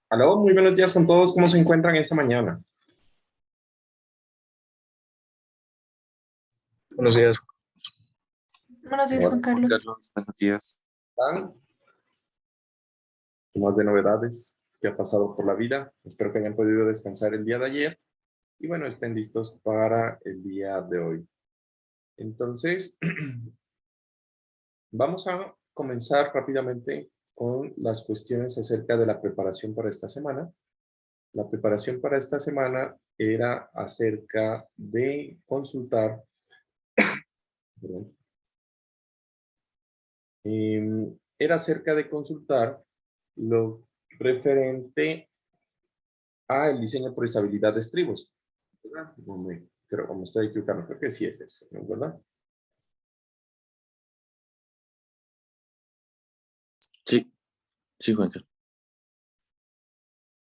Aló, muy buenos días con todos. ¿Cómo se encuentran esta mañana? Buenos días, Buenos días, Juan Carlos. Carlos. Buenos días. ¿Están? ¿Qué más de novedades? ¿Qué ha pasado por la vida? Espero que hayan podido descansar el día de ayer y bueno, estén listos para el día de hoy. Entonces, vamos a comenzar rápidamente con las cuestiones acerca de la preparación para esta semana. La preparación para esta semana era acerca de consultar, perdón, era acerca de consultar lo referente a el diseño por estabilidad de estribos. ¿Verdad? Como estoy equivocando, creo que sí es eso, ¿no? ¿Verdad? Sí, Juan Carlos.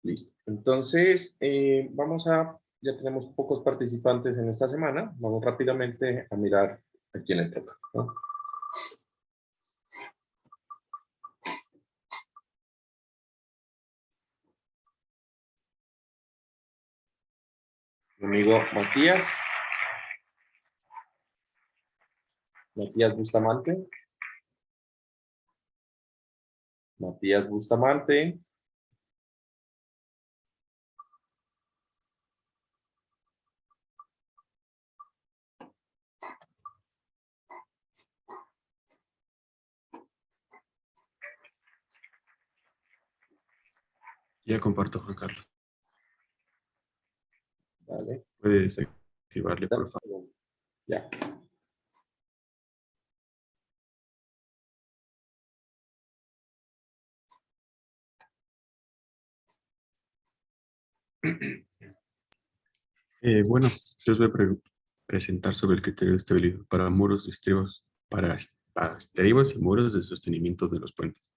Listo. Entonces, ya tenemos pocos participantes en esta semana. Vamos rápidamente a mirar a quién le toca, ¿no? Mi amigo Matías. Matías Bustamante. Matías Bustamante. Ya comparto, Juan Carlos. Vale. Puedes activarle, por favor. Ya. Bueno, yo os voy a presentar sobre el criterio de estabilidad para muros y estribos, para estribos y muros de sostenimiento de los puentes.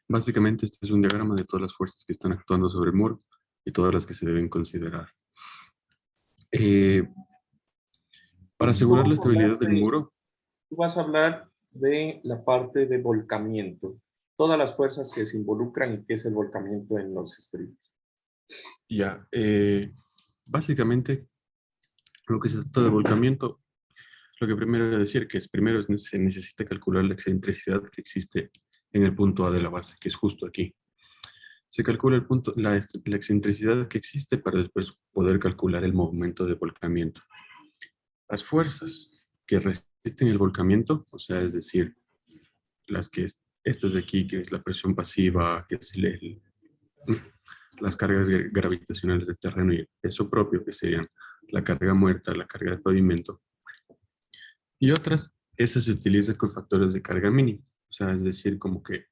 Básicamente, este es un diagrama de todas las fuerzas que están actuando sobre el muro y todas las que se deben considerar. Para asegurar la estabilidad del muro, Tú vas a hablar de la parte de volcamiento, todas las fuerzas que se involucran y qué es el volcamiento en los estribos. ya, básicamente, lo que se trata de volcamiento, lo que primero voy a decir que es, primero se necesita calcular la excentricidad que existe en el punto A de la base, que es justo aquí. Se calcula la excentricidad que existe para después poder calcular el momento de volcamiento. Las fuerzas que resisten el volcamiento, o sea, es decir, estas de aquí, que es la presión pasiva, que es las cargas gravitacionales del terreno y el peso propio, que serían la carga muerta, la carga de pavimento, y otras, esas se utilizan con factores de carga mínima, o sea, es decir, como que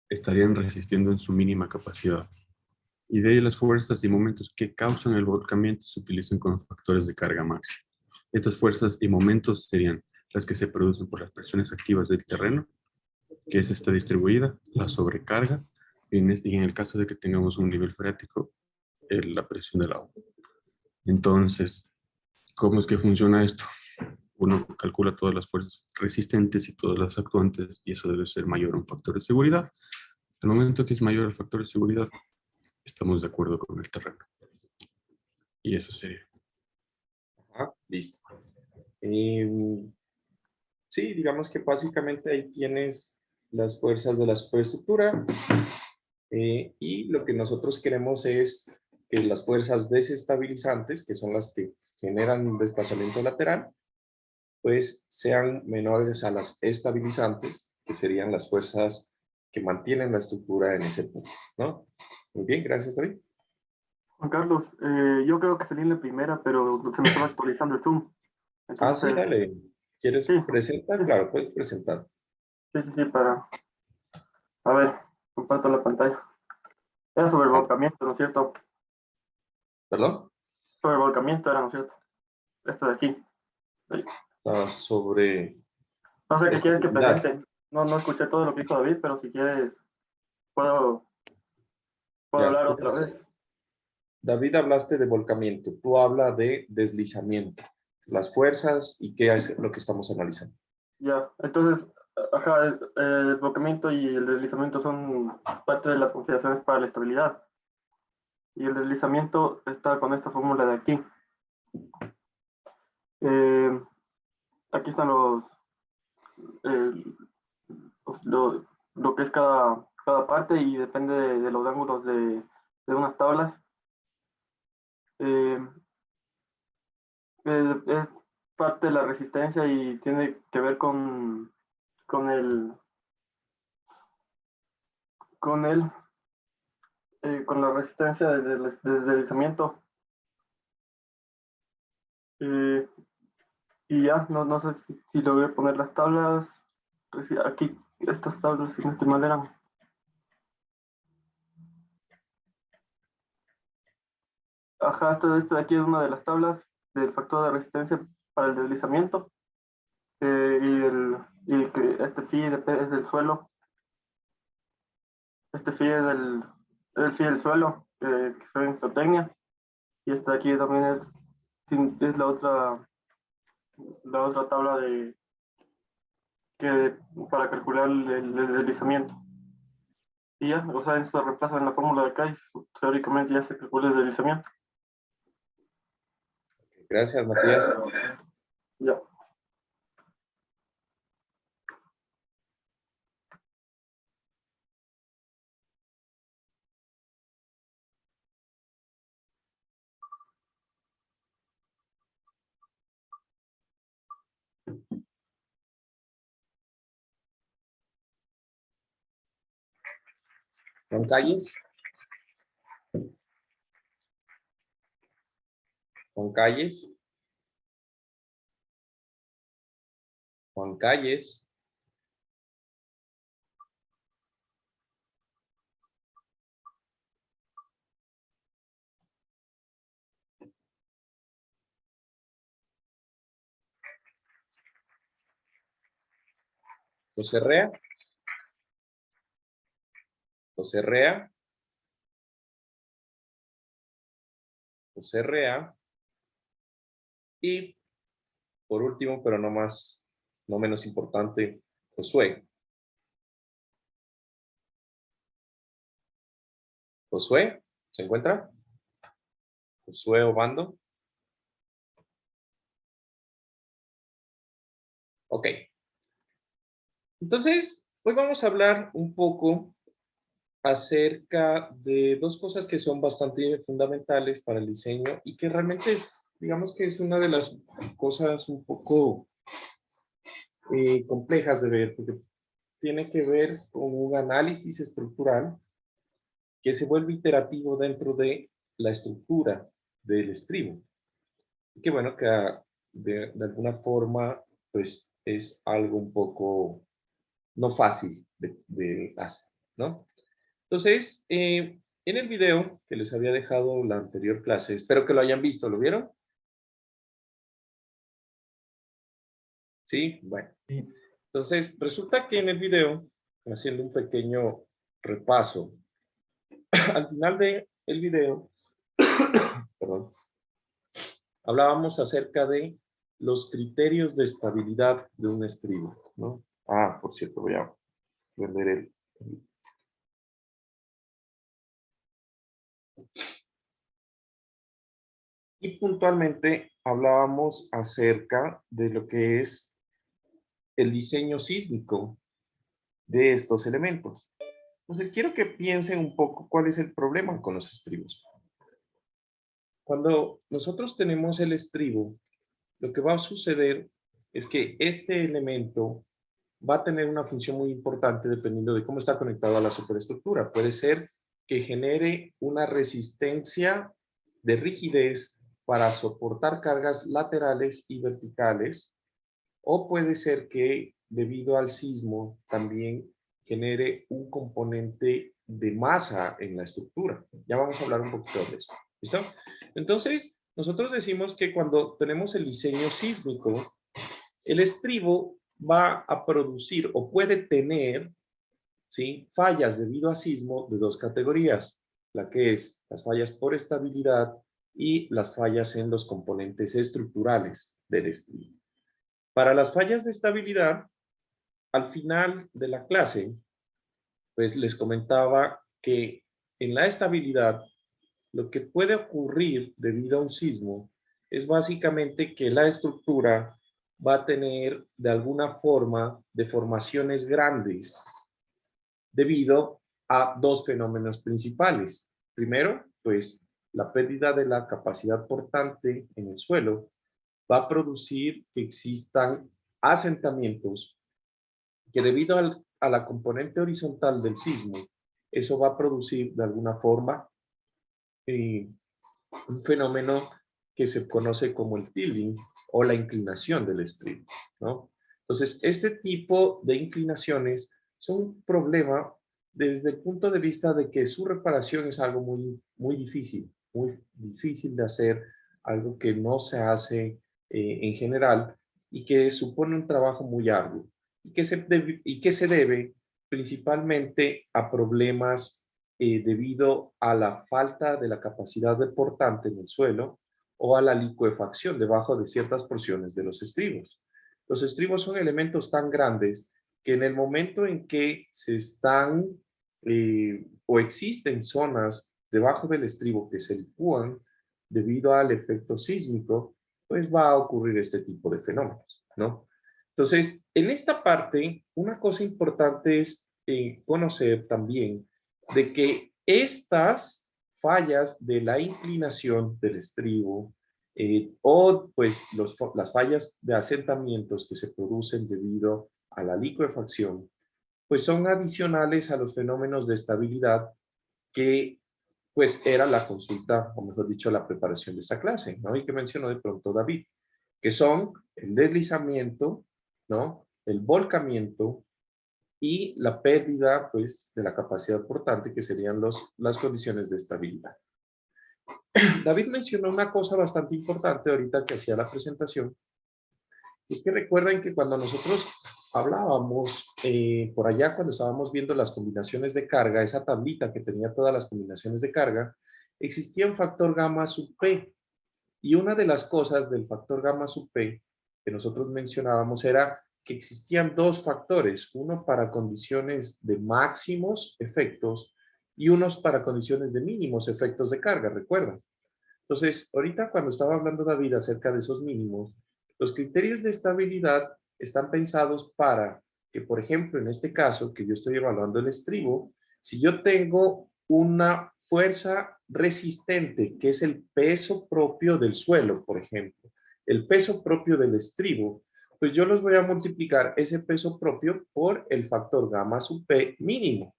estarían resistiendo en su mínima capacidad. Y de ahí las fuerzas y momentos que causan el volcamiento se utilizan con factores de carga máxima. Estas fuerzas y momentos serían las que se producen por las presiones activas del terreno, que es esta distribuida, la sobrecarga, y en el caso de que tengamos un nivel freático, la presión del agua. Entonces, ¿cómo es que funciona esto? Uno calcula todas las fuerzas resistentes y todas las actuantes, y eso debe ser mayor a un factor de seguridad. Al momento que es mayor el factor de seguridad, estamos de acuerdo con el terreno. Y eso sería. Ajá, listo. Sí, digamos que básicamente ahí tienes las fuerzas de la superestructura y lo que nosotros queremos es que las fuerzas desestabilizantes, que son las que generan un desplazamiento lateral, pues sean menores a las estabilizantes, que serían las fuerzas que mantienen la estructura en ese punto, ¿no? Muy bien, gracias, David. Juan Carlos, yo creo que salí en la primera, pero se me estaba actualizando el Zoom. Sí, dale. ¿Quieres sí, presentar? sí, Claro, puedes presentar. sí, para... A ver, comparto la pantalla. Era sobre el volcamiento, ¿no es cierto? ¿Perdón? Sobre el volcamiento era, ¿no es cierto? Esto de aquí. Ahí. Sobre No sé qué quieres que estabilidad. presente. No escuché todo lo que dijo David, pero si quieres, puedo Ya, hablar otra vez. David, hablaste de volcamiento. Tú hablas de deslizamiento, las fuerzas y qué es lo que estamos analizando. Ya, entonces, Ajá, el volcamiento y el deslizamiento son parte de las consideraciones para la estabilidad. Y el deslizamiento está con esta fórmula de aquí. Aquí están lo que es cada parte y depende de los ángulos de unas tablas. Es parte de la resistencia y tiene que ver con la resistencia del deslizamiento. Y ya, no sé si logré poner las tablas. Pues sí, aquí, estas tablas, si no estoy mal, eran. Ajá, esta de aquí es una de las tablas del factor de resistencia para el deslizamiento. Este phi es del suelo. Este phi es el phi del suelo, que está en zootecnia. Y esta de aquí también es la otra tabla para calcular el deslizamiento. Y ya, o sea, esto reemplaza en la fórmula de acá y teóricamente ya se calcula el deslizamiento. Gracias, Matías. Ya. Juan Calles. Juan Calles. Juan Calles. José Rea. José Rea. José Rea. Y por último, pero no menos importante, Josué. Josué, ¿se encuentra? Josué Obando. Ok. Entonces, hoy vamos a hablar un poco acerca de dos cosas que son bastante fundamentales para el diseño y que realmente, digamos que es una de las cosas un poco complejas de ver, porque tiene que ver con un análisis estructural que se vuelve iterativo dentro de la estructura del estribo. Y que bueno, que de alguna forma, pues es algo un poco no fácil de hacer, ¿no? Entonces, en el video que les había dejado la anterior clase, espero que lo hayan visto, ¿lo vieron? Sí, bueno. Entonces, resulta que en el video, haciendo un pequeño repaso, al final del video, perdón, hablábamos acerca de los criterios de estabilidad de un estribo, ¿no? Ah, por cierto, voy a prender el... Y puntualmente hablábamos acerca de lo que es el diseño sísmico de estos elementos. Entonces, quiero que piensen un poco cuál es el problema con los estribos. Cuando nosotros tenemos el estribo, lo que va a suceder es que este elemento va a tener una función muy importante dependiendo de cómo está conectado a la superestructura. Puede ser que genere una resistencia de rigidez para soportar cargas laterales y verticales, o puede ser que debido al sismo también genere un componente de masa en la estructura. Ya vamos a hablar un poquito de eso. ¿Listo? Entonces, nosotros decimos que cuando tenemos el diseño sísmico, el estribo va a producir o puede tener, ¿sí?, fallas debido a sismo de dos categorías, la que es las fallas por estabilidad y las fallas en los componentes estructurales del estribo. Para las fallas de estabilidad, al final de la clase, pues les comentaba que en la estabilidad, lo que puede ocurrir debido a un sismo es básicamente que la estructura va a tener de alguna forma deformaciones grandes debido a dos fenómenos principales. Primero, pues la pérdida de la capacidad portante en el suelo va a producir que existan asentamientos que debido a la componente horizontal del sismo, eso va a producir de alguna forma un fenómeno que se conoce como el tilting o la inclinación del estribo, ¿no? Entonces, este tipo de inclinaciones son un problema desde el punto de vista de que su reparación es algo muy difícil de hacer, algo que no se hace en general y que supone un trabajo muy arduo y que se debe principalmente a problemas debido a la falta de la capacidad de portante en el suelo o a la licuefacción debajo de ciertas porciones de los estribos. Los estribos son elementos tan grandes que en el momento en que se están o existen zonas debajo del estribo que se licúan debido al efecto sísmico, pues va a ocurrir este tipo de fenómenos, ¿no? Entonces, en esta parte, una cosa importante es conocer también de que estas fallas de la inclinación del estribo o pues las fallas de asentamientos que se producen debido a la licuefacción, pues son adicionales a los fenómenos de estabilidad que pues era la consulta, o mejor dicho, la preparación de esta clase, ¿no? Y que mencionó de pronto David, que son el deslizamiento, ¿no? El volcamiento y la pérdida, pues, de la capacidad portante, que serían las condiciones de estabilidad. David mencionó una cosa bastante importante ahorita que hacía la presentación, y es que recuerden que cuando nosotros hablábamos por allá, cuando estábamos viendo las combinaciones de carga, esa tablita que tenía todas las combinaciones de carga, existía un factor gamma sub P, y una de las cosas del factor gamma sub P que nosotros mencionábamos era que existían dos factores, uno para condiciones de máximos efectos y unos para condiciones de mínimos efectos de carga, ¿recuerdan? Entonces, ahorita cuando estaba hablando David acerca de esos mínimos, los criterios de estabilidad están pensados para que, por ejemplo, en este caso, que yo estoy evaluando el estribo, si yo tengo una fuerza resistente, que es el peso propio del suelo, por ejemplo, el peso propio del estribo, pues yo los voy a multiplicar ese peso propio por el factor gamma sub P mínimo,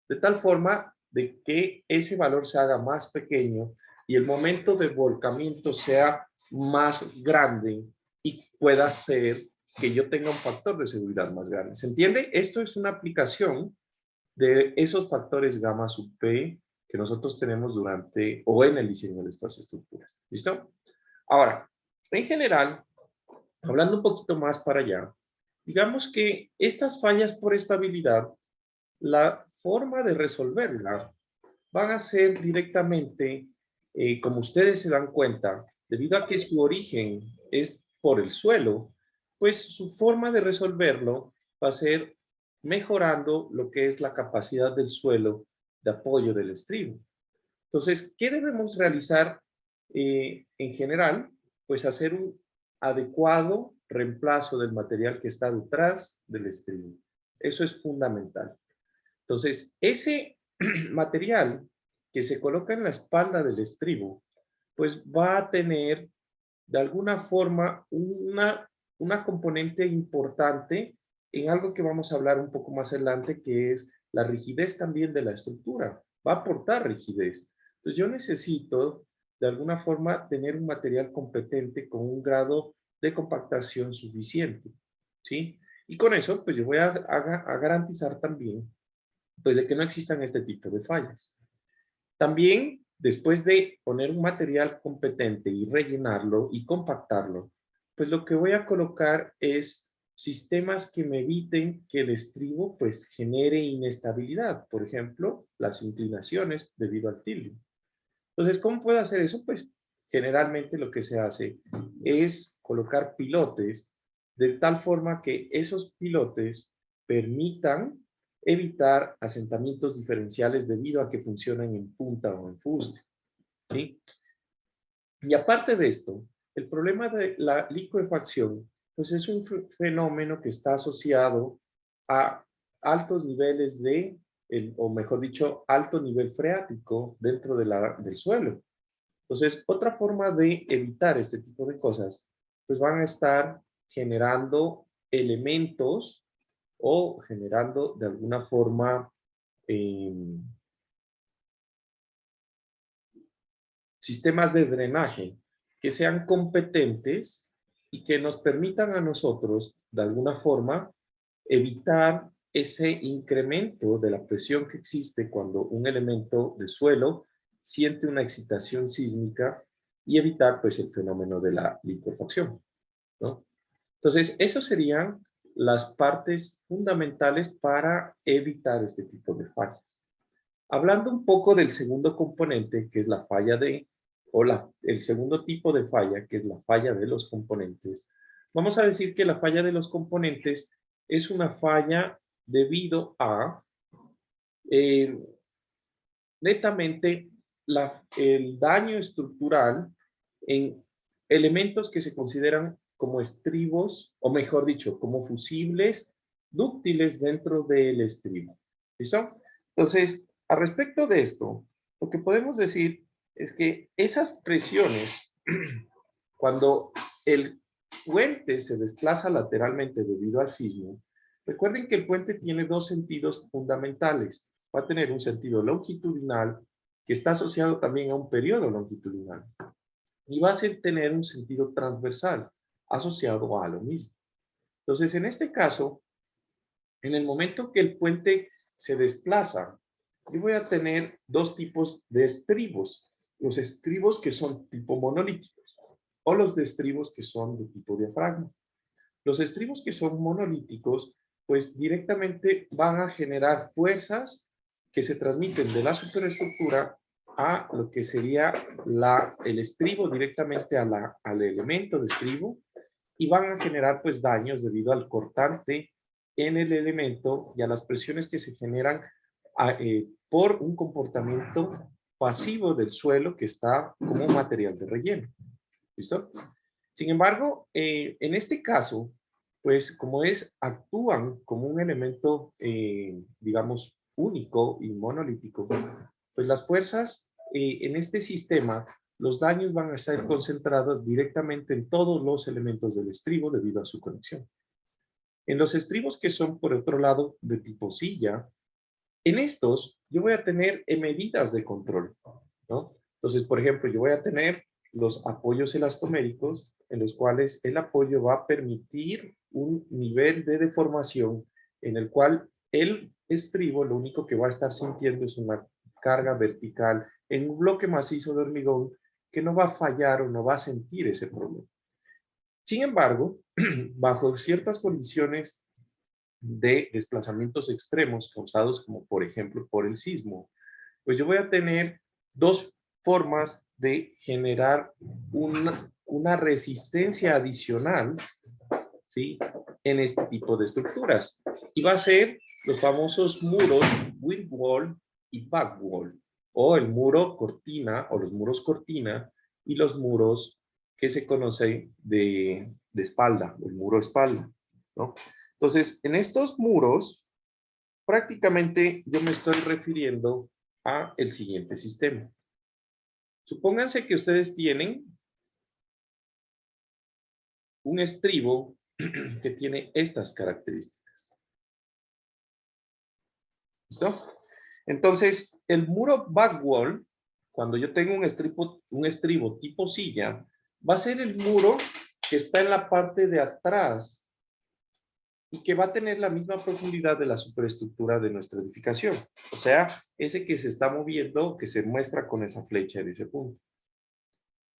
de tal forma de que ese valor se haga más pequeño y el momento de volcamiento sea más grande y pueda ser que yo tenga un factor de seguridad más grande. ¿Se entiende? Esto es una aplicación de esos factores gamma sub P que nosotros tenemos durante o en el diseño de estas estructuras. ¿Listo? Ahora, en general, hablando un poquito más para allá, digamos que estas fallas por estabilidad, la forma de resolverla van a ser directamente, como ustedes se dan cuenta, debido a que su origen es por el suelo, pues su forma de resolverlo va a ser mejorando lo que es la capacidad del suelo de apoyo del estribo. Entonces, ¿qué debemos realizar en general? Pues hacer un adecuado reemplazo del material que está detrás del estribo. Eso es fundamental. Entonces, ese material que se coloca en la espalda del estribo, pues va a tener de alguna forma una componente importante en algo que vamos a hablar un poco más adelante, que es la rigidez también de la estructura. Va a aportar rigidez. Entonces yo necesito de alguna forma tener un material competente con un grado de compactación suficiente, ¿sí? Y con eso, pues yo voy a garantizar también, pues de que no existan este tipo de fallas. También, después de poner un material competente y rellenarlo y compactarlo, pues lo que voy a colocar es sistemas que me eviten que el estribo pues genere inestabilidad. Por ejemplo, las inclinaciones debido al tilting. Entonces, ¿cómo puedo hacer eso? Pues generalmente lo que se hace es colocar pilotes de tal forma que esos pilotes permitan evitar asentamientos diferenciales debido a que funcionan en punta o en fuste, ¿sí? Y aparte de esto, el problema de la licuefacción, pues es un fenómeno que está asociado a altos niveles o mejor dicho, alto nivel freático dentro del suelo. Entonces, otra forma de evitar este tipo de cosas, pues van a estar generando elementos o generando de alguna forma sistemas de drenaje que sean competentes y que nos permitan a nosotros, de alguna forma, evitar ese incremento de la presión que existe cuando un elemento de suelo siente una excitación sísmica y evitar, pues, el fenómeno de la licuefacción, ¿no? Entonces, esas serían las partes fundamentales para evitar este tipo de fallas. Hablando un poco del segundo componente, que es la falla el segundo tipo de falla, que es la falla de los componentes, vamos a decir que la falla de los componentes es una falla debido a netamente el daño estructural en elementos que se consideran como estribos, o mejor dicho, como fusibles dúctiles dentro del estribo. ¿Listo? Entonces, a respecto de esto, lo que podemos decir es que esas presiones, cuando el puente se desplaza lateralmente debido al sismo, recuerden que el puente tiene dos sentidos fundamentales. Va a tener un sentido longitudinal que está asociado también a un periodo longitudinal. Y va a tener un sentido transversal asociado a lo mismo. Entonces, en este caso, en el momento que el puente se desplaza, yo voy a tener dos tipos de estribos. Los estribos que son tipo monolíticos o los de estribos que son de tipo diafragma. Los estribos que son monolíticos, pues directamente van a generar fuerzas que se transmiten de la superestructura a lo que sería el estribo directamente al elemento de estribo y van a generar pues daños debido al cortante en el elemento y a las presiones que se generan por un comportamiento pasivo del suelo que está como material de relleno. ¿Listo? Sin embargo, en este caso, pues como actúan como un elemento, digamos, único y monolítico, pues las fuerzas en este sistema, los daños van a estar concentrados directamente en todos los elementos del estribo debido a su conexión. En los estribos que son, por otro lado, de tipo silla, en estos yo voy a tener medidas de control, ¿no? Entonces, por ejemplo, yo voy a tener los apoyos elastoméricos en los cuales el apoyo va a permitir un nivel de deformación en el cual el estribo lo único que va a estar sintiendo es una carga vertical en un bloque macizo de hormigón que no va a fallar o no va a sentir ese problema. Sin embargo, bajo ciertas condiciones de desplazamientos extremos causados como por ejemplo por el sismo, pues yo voy a tener dos formas de generar una resistencia adicional, ¿sí?, en este tipo de estructuras. Y va a ser los famosos muros wind wall y back wall, o el muro cortina, o los muros cortina, y los muros que se conocen de espalda, el muro espalda, ¿no? Entonces, en estos muros, prácticamente yo me estoy refiriendo a el siguiente sistema. Supónganse que ustedes tienen un estribo que tiene estas características. ¿Listo? Entonces, el muro back wall, cuando yo tengo un estribo tipo silla, va a ser el muro que está en la parte de atrás y que va a tener la misma profundidad de la superestructura de nuestra edificación. O sea, ese que se está moviendo, que se muestra con esa flecha de ese punto.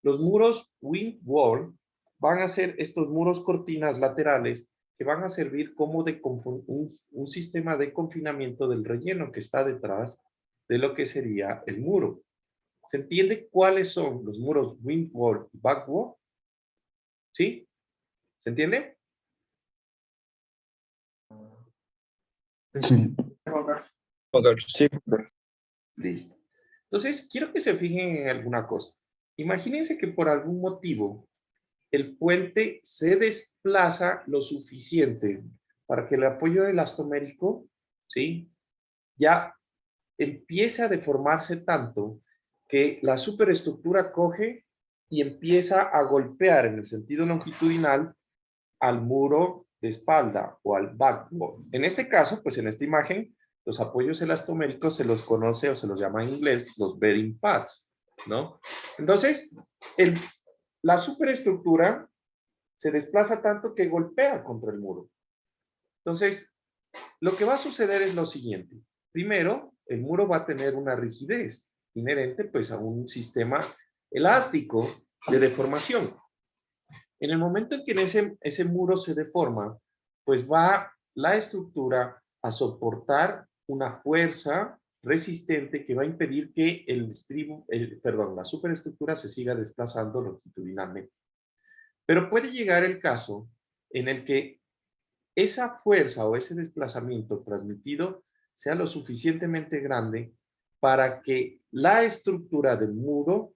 Los muros wind wall van a ser estos muros cortinas laterales que van a servir como un sistema de confinamiento del relleno que está detrás de lo que sería el muro. ¿Se entiende cuáles son los muros wind wall y back wall? ¿Sí? ¿Se entiende? Sí. Juan Carlos. Sí. Listo. Entonces, quiero que se fijen en alguna cosa. Imagínense que por algún motivo el puente se desplaza lo suficiente para que el apoyo elastomérico, ¿sí?, ya empiece a deformarse tanto que la superestructura coge y empieza a golpear en el sentido longitudinal al muro de espalda o al backbone. En este caso, pues en esta imagen, los apoyos elastoméricos se los conoce o se los llama en inglés los bearing pads, ¿no? Entonces, la superestructura se desplaza tanto que golpea contra el muro. Entonces, lo que va a suceder es lo siguiente. Primero, el muro va a tener una rigidez inherente pues a un sistema elástico de deformación. En el momento en que ese muro se deforma, pues va la estructura a soportar una fuerza resistente que va a impedir que la superestructura se siga desplazando longitudinalmente. Pero puede llegar el caso en el que esa fuerza o ese desplazamiento transmitido sea lo suficientemente grande para que la estructura del muro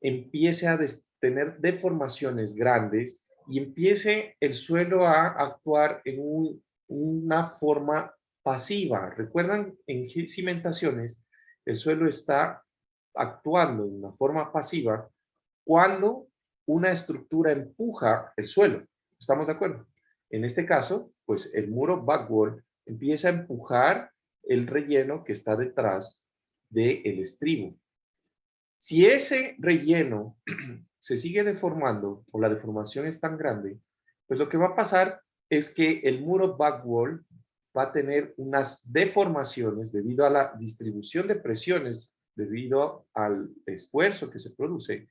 empiece a tener deformaciones grandes y empiece el suelo a actuar en una forma pasiva. ¿Recuerdan? En cimentaciones, el suelo está actuando en una forma pasiva cuando una estructura empuja el suelo. ¿Estamos de acuerdo? En este caso, pues el muro backwall empieza a empujar el relleno que está detrás del estribo. Si ese relleno se sigue deformando o la deformación es tan grande, pues lo que va a pasar es que el muro backwall va a tener unas deformaciones debido a la distribución de presiones, debido al esfuerzo que se produce,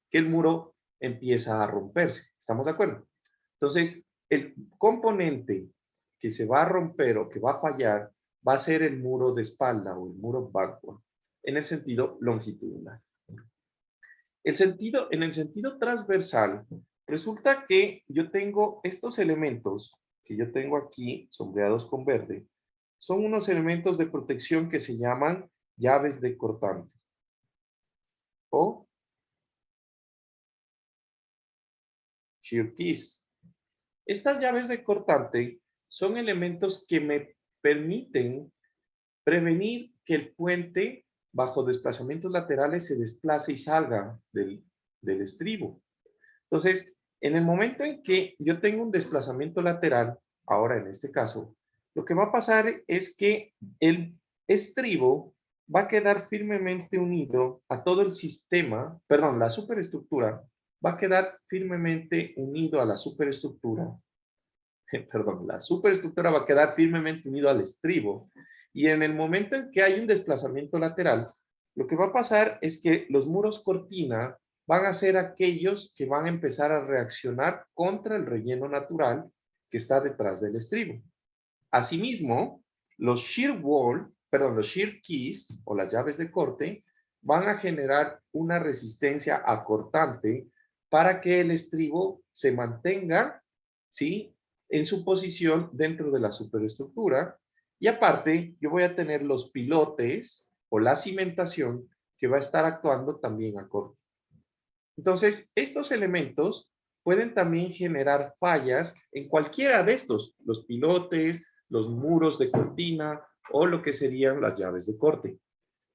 que el muro empieza a romperse. ¿Estamos de acuerdo? Entonces, el componente que se va a romper o que va a fallar va a ser el muro de espalda o el muro backwall en el sentido longitudinal. En el sentido transversal, resulta que yo tengo estos elementos que yo tengo aquí sombreados con verde, son unos elementos de protección que se llaman llaves de cortante o shear keys. Estas llaves de cortante son elementos que me permiten prevenir que el puente bajo desplazamientos laterales se desplace y salga del estribo. Entonces, en el momento en que yo tengo un desplazamiento lateral, ahora en este caso, lo que va a pasar es que el estribo va a quedar firmemente unido a todo el sistema, perdón, la superestructura va a quedar firmemente unido a la superestructura, perdón, la superestructura va a quedar firmemente unido al estribo, y en el momento en que hay un desplazamiento lateral, lo que va a pasar es que los muros cortina van a ser aquellos que van a empezar a reaccionar contra el relleno natural que está detrás del estribo. Asimismo, los shear keys o las llaves de corte van a generar una resistencia acortante para que el estribo se mantenga, ¿sí?, en su posición dentro de la superestructura. Y aparte, yo voy a tener los pilotes o la cimentación que va a estar actuando también a corte. Entonces, estos elementos pueden también generar fallas en cualquiera de estos, los pilotes, los muros de cortina o lo que serían las llaves de corte.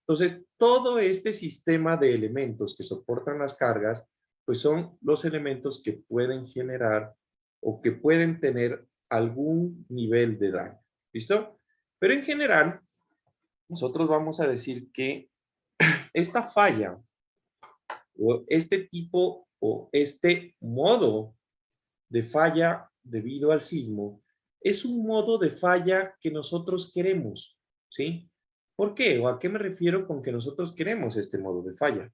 Entonces, todo este sistema de elementos que soportan las cargas, pues son los elementos que pueden generar o que pueden tener algún nivel de daño. ¿Listo? Pero en general, nosotros vamos a decir que esta falla o este tipo o este modo de falla debido al sismo es un modo de falla que nosotros queremos, ¿sí? ¿Por qué? ¿O a qué me refiero con que nosotros queremos este modo de falla?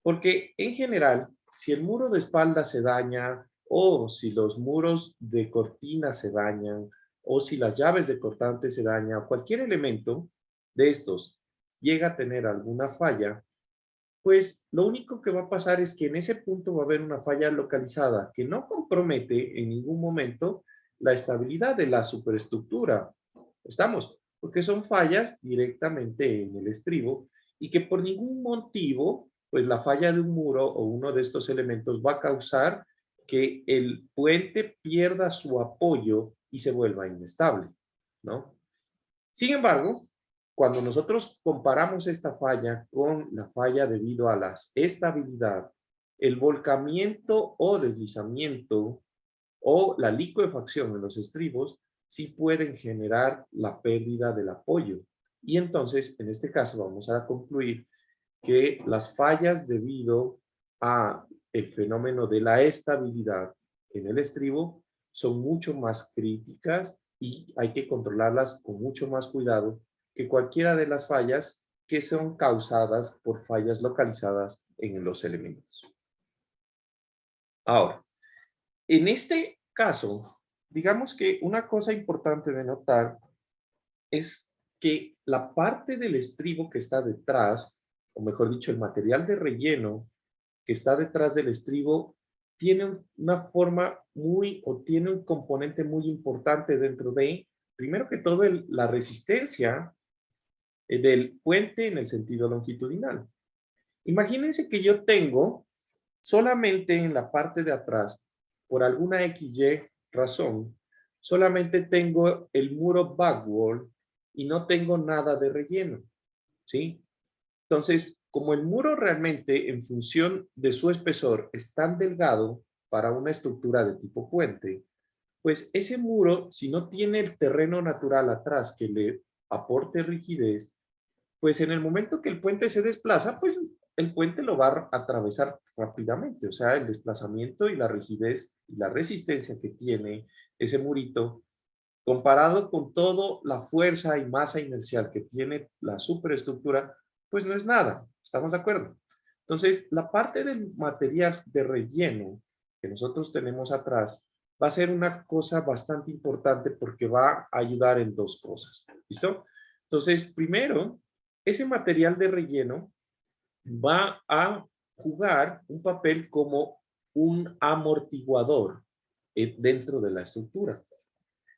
Porque en general, si el muro de espalda se daña o si los muros de cortina se dañan o si las llaves de cortante se dañan o cualquier elemento de estos llega a tener alguna falla, pues lo único que va a pasar es que en ese punto va a haber una falla localizada que no compromete en ningún momento la estabilidad de la superestructura ¿Estamos? Porque son fallas directamente en el estribo y que por ningún motivo, pues la falla de un muro o uno de estos elementos va a causar que el puente pierda su apoyo y se vuelva inestable, ¿no? Sin embargo, cuando nosotros comparamos esta falla con la falla debido a la estabilidad, el volcamiento o deslizamiento o la liquefacción en los estribos sí pueden generar la pérdida del apoyo. Y entonces, en este caso, vamos a concluir que las fallas debido a el fenómeno de la estabilidad en el estribo son mucho más críticas y hay que controlarlas con mucho más cuidado que cualquiera de las fallas que son causadas por fallas localizadas en los elementos. Ahora, en este caso, digamos que una cosa importante de notar es que la parte del estribo que está detrás, o mejor dicho, el material de relleno que está detrás del estribo, tiene una forma o tiene un componente muy importante dentro de, primero que todo, la resistencia del puente en el sentido longitudinal. Imagínense que yo tengo solamente en la parte de atrás, por alguna XY razón, solamente tengo el muro backwall y no tengo nada de relleno, ¿sí? Entonces, como el muro realmente en función de su espesor es tan delgado para una estructura de tipo puente, pues ese muro, si no tiene el terreno natural atrás que le aporte rigidez, pues en el momento que el puente se desplaza, pues el puente lo va a atravesar rápidamente. O sea, el desplazamiento y la rigidez y la resistencia que tiene ese murito, comparado con toda la fuerza y masa inercial que tiene la superestructura, pues no es nada. ¿Estamos de acuerdo? Entonces, la parte del material de relleno que nosotros tenemos atrás va a ser una cosa bastante importante porque va a ayudar en dos cosas. ¿Listo? Entonces, primero, ese material de relleno va a jugar un papel como un amortiguador dentro de la estructura.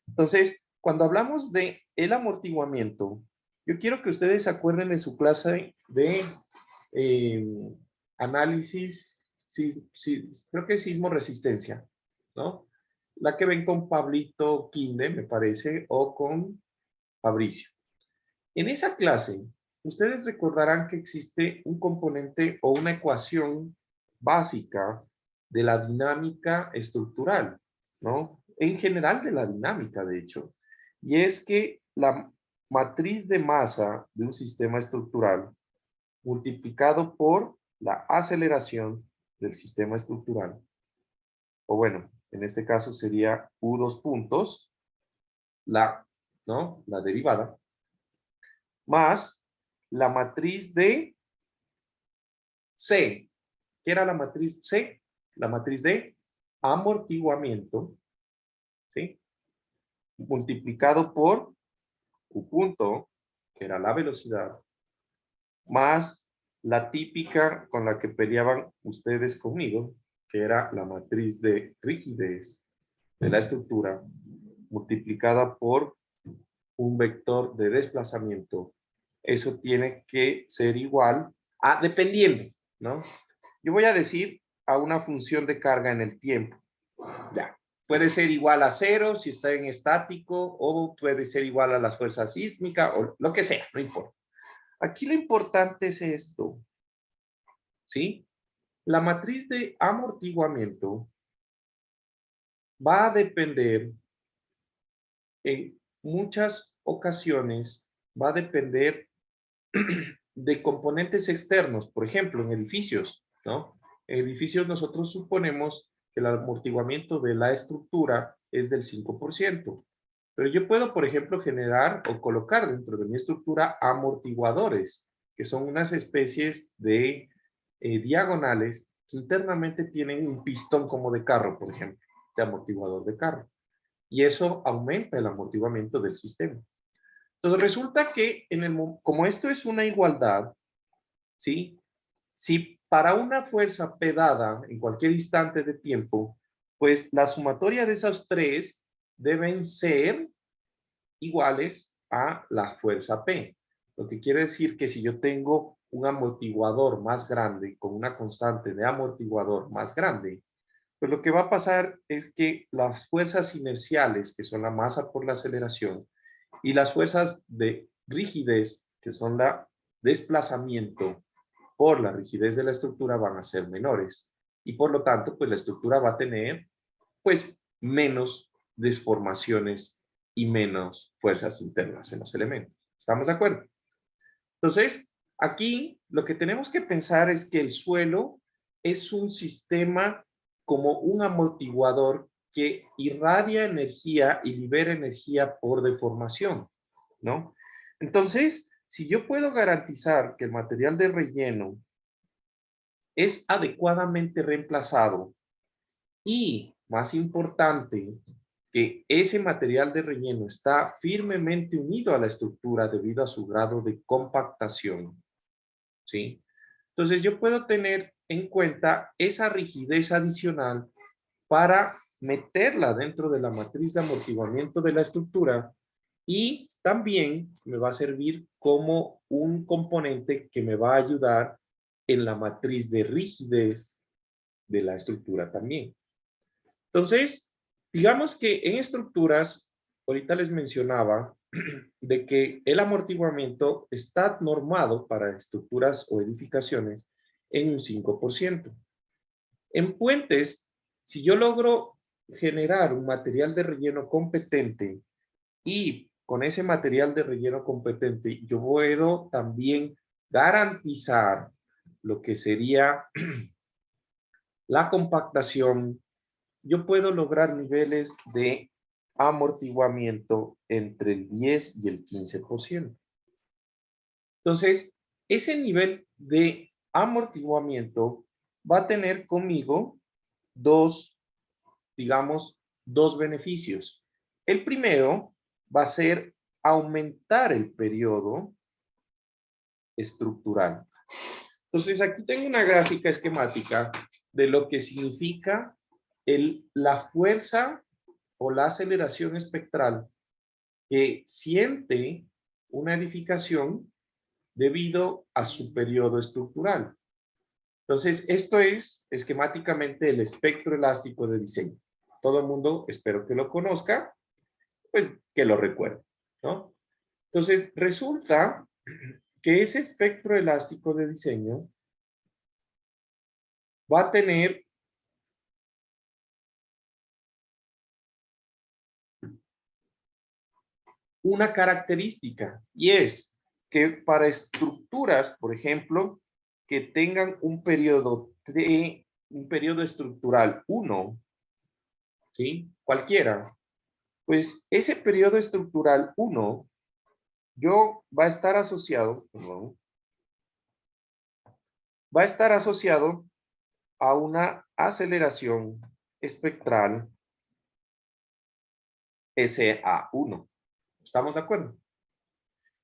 Entonces, cuando hablamos de el amortiguamiento, yo quiero que ustedes se acuerden de su clase de análisis, creo que es sismo-resistencia, ¿no? La que ven con Pablito Quinde, me parece, o con Fabricio. En esa clase, ustedes recordarán que existe un componente o una ecuación básica de la dinámica estructural, ¿no? En general de la dinámica, de hecho. Y es que la matriz de masa de un sistema estructural multiplicado por la aceleración del sistema estructural, o bueno, en este caso sería U2 puntos, ¿no? La derivada, más la matriz de C. ¿Qué era la matriz C? La matriz de amortiguamiento, ¿sí? Multiplicado por Q punto, que era la velocidad, más la típica con la que peleaban ustedes conmigo, que era la matriz de rigidez de la estructura, multiplicada por un vector de desplazamiento. Eso tiene que ser igual a, dependiendo, ¿no? Yo voy a decir a una función de carga en el tiempo. Ya. Puede ser igual a 0 si está en estático, o puede ser igual a las fuerzas sísmicas, o lo que sea, no importa. Aquí lo importante es esto, ¿sí? La matriz de amortiguamiento va a depender, en muchas ocasiones, va a depender de componentes externos, por ejemplo, en edificios, ¿no? En edificios nosotros suponemos que el amortiguamiento de la estructura es del 5%, pero yo puedo, por ejemplo, generar o colocar dentro de mi estructura amortiguadores, que son unas especies de diagonales que internamente tienen un pistón como de carro, por ejemplo, de amortiguador de carro. Y eso aumenta el amortiguamiento del sistema. Entonces resulta que como esto es una igualdad, ¿sí? Si para una fuerza P dada en cualquier instante de tiempo, pues la sumatoria de esos tres deben ser iguales a la fuerza P. Lo que quiere decir que si yo tengo un amortiguador más grande con una constante de amortiguador más grande, pues lo que va a pasar es que las fuerzas inerciales, que son la masa por la aceleración, y las fuerzas de rigidez, que son la desplazamiento por la rigidez de la estructura, van a ser menores. Y por lo tanto, pues la estructura va a tener, pues, menos deformaciones y menos fuerzas internas en los elementos. ¿Estamos de acuerdo? Entonces, aquí lo que tenemos que pensar es que el suelo es un sistema como un amortiguador que irradia energía y libera energía por deformación, ¿no? Entonces, si yo puedo garantizar que el material de relleno es adecuadamente reemplazado y, más importante, que ese material de relleno está firmemente unido a la estructura debido a su grado de compactación, ¿sí? Entonces yo puedo tener en cuenta esa rigidez adicional para meterla dentro de la matriz de amortiguamiento de la estructura y también me va a servir como un componente que me va a ayudar en la matriz de rigidez de la estructura también. Entonces, digamos que en estructuras, ahorita les mencionaba de que el amortiguamiento está normado para estructuras o edificaciones en un 5%. En puentes, si yo logro generar un material de relleno competente y con ese material de relleno competente yo puedo también garantizar lo que sería la compactación, yo puedo lograr niveles de amortiguamiento entre el 10 y el 15%. Entonces, ese nivel de amortiguamiento va a tener conmigo digamos, dos beneficios. El primero va a ser aumentar el periodo estructural. Entonces, aquí tengo una gráfica esquemática de lo que significa la fuerza o la aceleración espectral que siente una edificación debido a su periodo estructural. Entonces, esto es esquemáticamente el espectro elástico de diseño. Todo el mundo, espero que lo conozca, pues que lo recuerde, ¿no? Entonces, resulta que ese espectro elástico de diseño va a tener una característica y es que para estructuras, por ejemplo, que tengan un periodo estructural 1, ¿sí? Cualquiera, pues ese periodo estructural 1 va a estar asociado, perdón, va a estar asociado a una aceleración espectral SA1. ¿Estamos de acuerdo?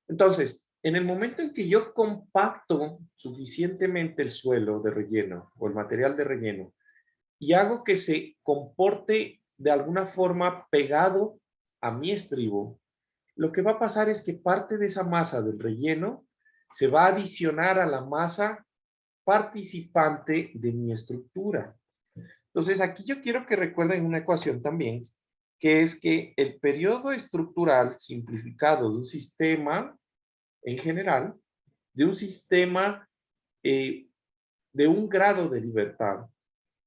Entonces, en el momento en que yo compacto suficientemente el suelo de relleno o el material de relleno y hago que se comporte de alguna forma pegado a mi estribo, lo que va a pasar es que parte de esa masa del relleno se va a adicionar a la masa participante de mi estructura. Entonces, aquí yo quiero que recuerden una ecuación también, que es que el periodo estructural simplificado de un sistema en general, de un sistema de un grado de libertad,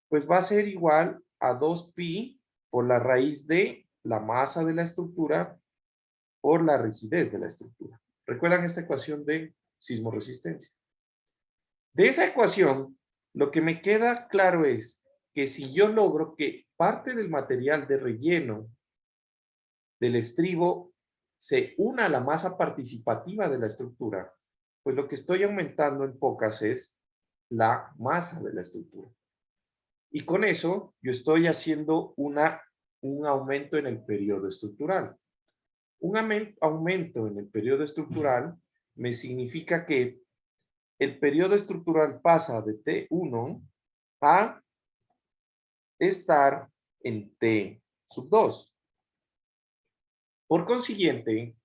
pues va a ser igual a 2pi por la raíz de la masa de la estructura por la rigidez de la estructura. ¿Recuerdan esta ecuación de sismoresistencia? De esa ecuación, lo que me queda claro es que si yo logro que parte del material de relleno del estribo se una a la masa participativa de la estructura, pues lo que estoy aumentando en pocas es la masa de la estructura. Y con eso yo estoy haciendo un aumento en el periodo estructural. Un aumento en el periodo estructural me significa que el periodo estructural pasa de T1 a estar en T sub 2. Por consiguiente,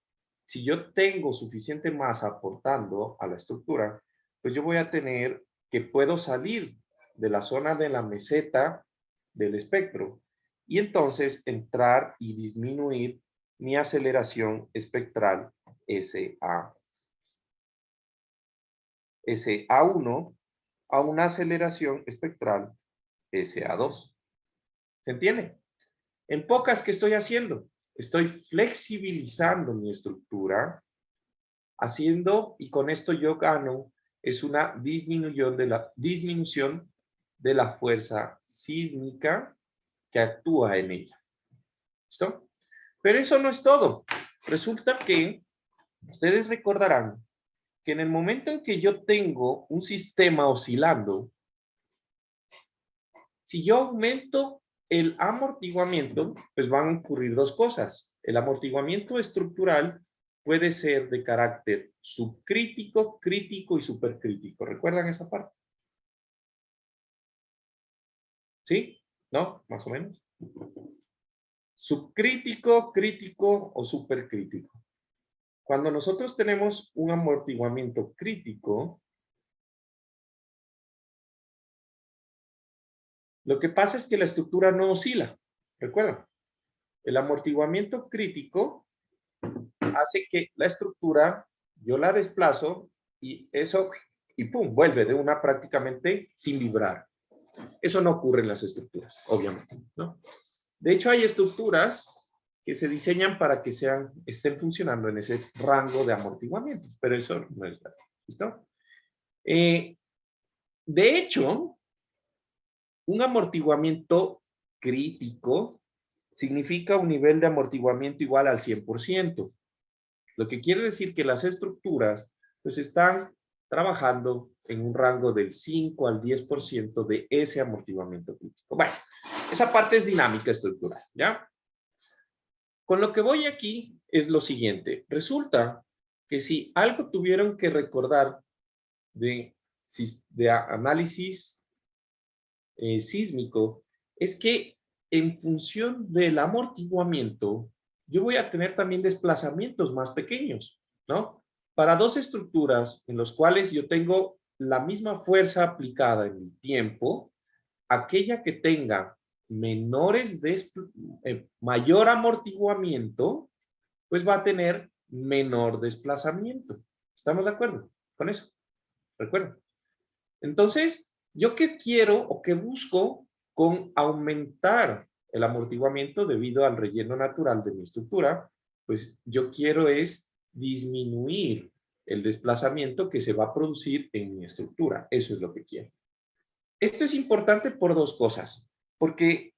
si yo tengo suficiente masa aportando a la estructura, pues yo voy a tener que puedo salir de la zona de la meseta del espectro y entonces entrar y disminuir mi aceleración espectral SA1 a una aceleración espectral SA2. ¿Se entiende? En pocas, ¿qué estoy haciendo? Estoy flexibilizando mi estructura, haciendo, y con esto yo gano, es una disminución de la fuerza sísmica que actúa en ella. ¿Listo? Pero eso no es todo. Resulta que ustedes recordarán que en el momento en que yo tengo un sistema oscilando, si yo aumento el amortiguamiento, pues van a ocurrir dos cosas. El amortiguamiento estructural puede ser de carácter subcrítico, crítico y supercrítico. ¿Recuerdan esa parte? ¿Sí? ¿No? Más o menos. Subcrítico, crítico o supercrítico. Cuando nosotros tenemos un amortiguamiento crítico, lo que pasa es que la estructura no oscila. ¿Recuerdan? El amortiguamiento crítico hace que la estructura, yo la desplazo y eso, y pum, vuelve de una prácticamente sin vibrar. Eso no ocurre en las estructuras, obviamente, ¿no? De hecho, hay estructuras que se diseñan para que estén funcionando en ese rango de amortiguamiento, pero eso no es verdad. ¿Listo? De hecho, un amortiguamiento crítico significa un nivel de amortiguamiento igual al 100%. Lo que quiere decir que las estructuras pues están trabajando en un rango del 5 al 10% de ese amortiguamiento crítico. Bueno, esa parte es dinámica estructural, ¿ya? Con lo que voy aquí es lo siguiente. Resulta que si algo tuvieron que recordar de análisis sísmico, es que en función del amortiguamiento, yo voy a tener también desplazamientos más pequeños, ¿no? Para dos estructuras en las cuales yo tengo la misma fuerza aplicada en el tiempo, aquella que tenga mayor amortiguamiento, pues va a tener menor desplazamiento. ¿Estamos de acuerdo con eso? ¿Recuerdan? Entonces, ¿yo qué quiero o qué busco con aumentar el amortiguamiento debido al relleno natural de mi estructura? Pues yo quiero es disminuir el desplazamiento que se va a producir en mi estructura. Eso es lo que quiero. Esto es importante por dos cosas. Porque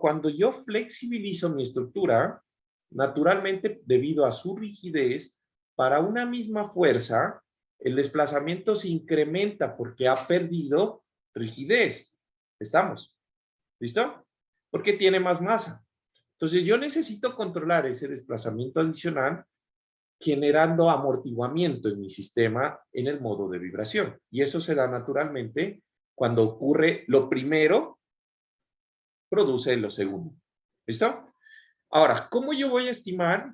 cuando yo flexibilizo mi estructura, naturalmente, debido a su rigidez, para una misma fuerza, el desplazamiento se incrementa porque ha perdido rigidez. ¿Estamos? ¿Listo? Porque tiene más masa. Entonces yo necesito controlar ese desplazamiento adicional generando amortiguamiento en mi sistema en el modo de vibración. Y eso se da naturalmente cuando ocurre lo primero, produce lo segundo. ¿Listo? Ahora, ¿cómo yo voy a estimar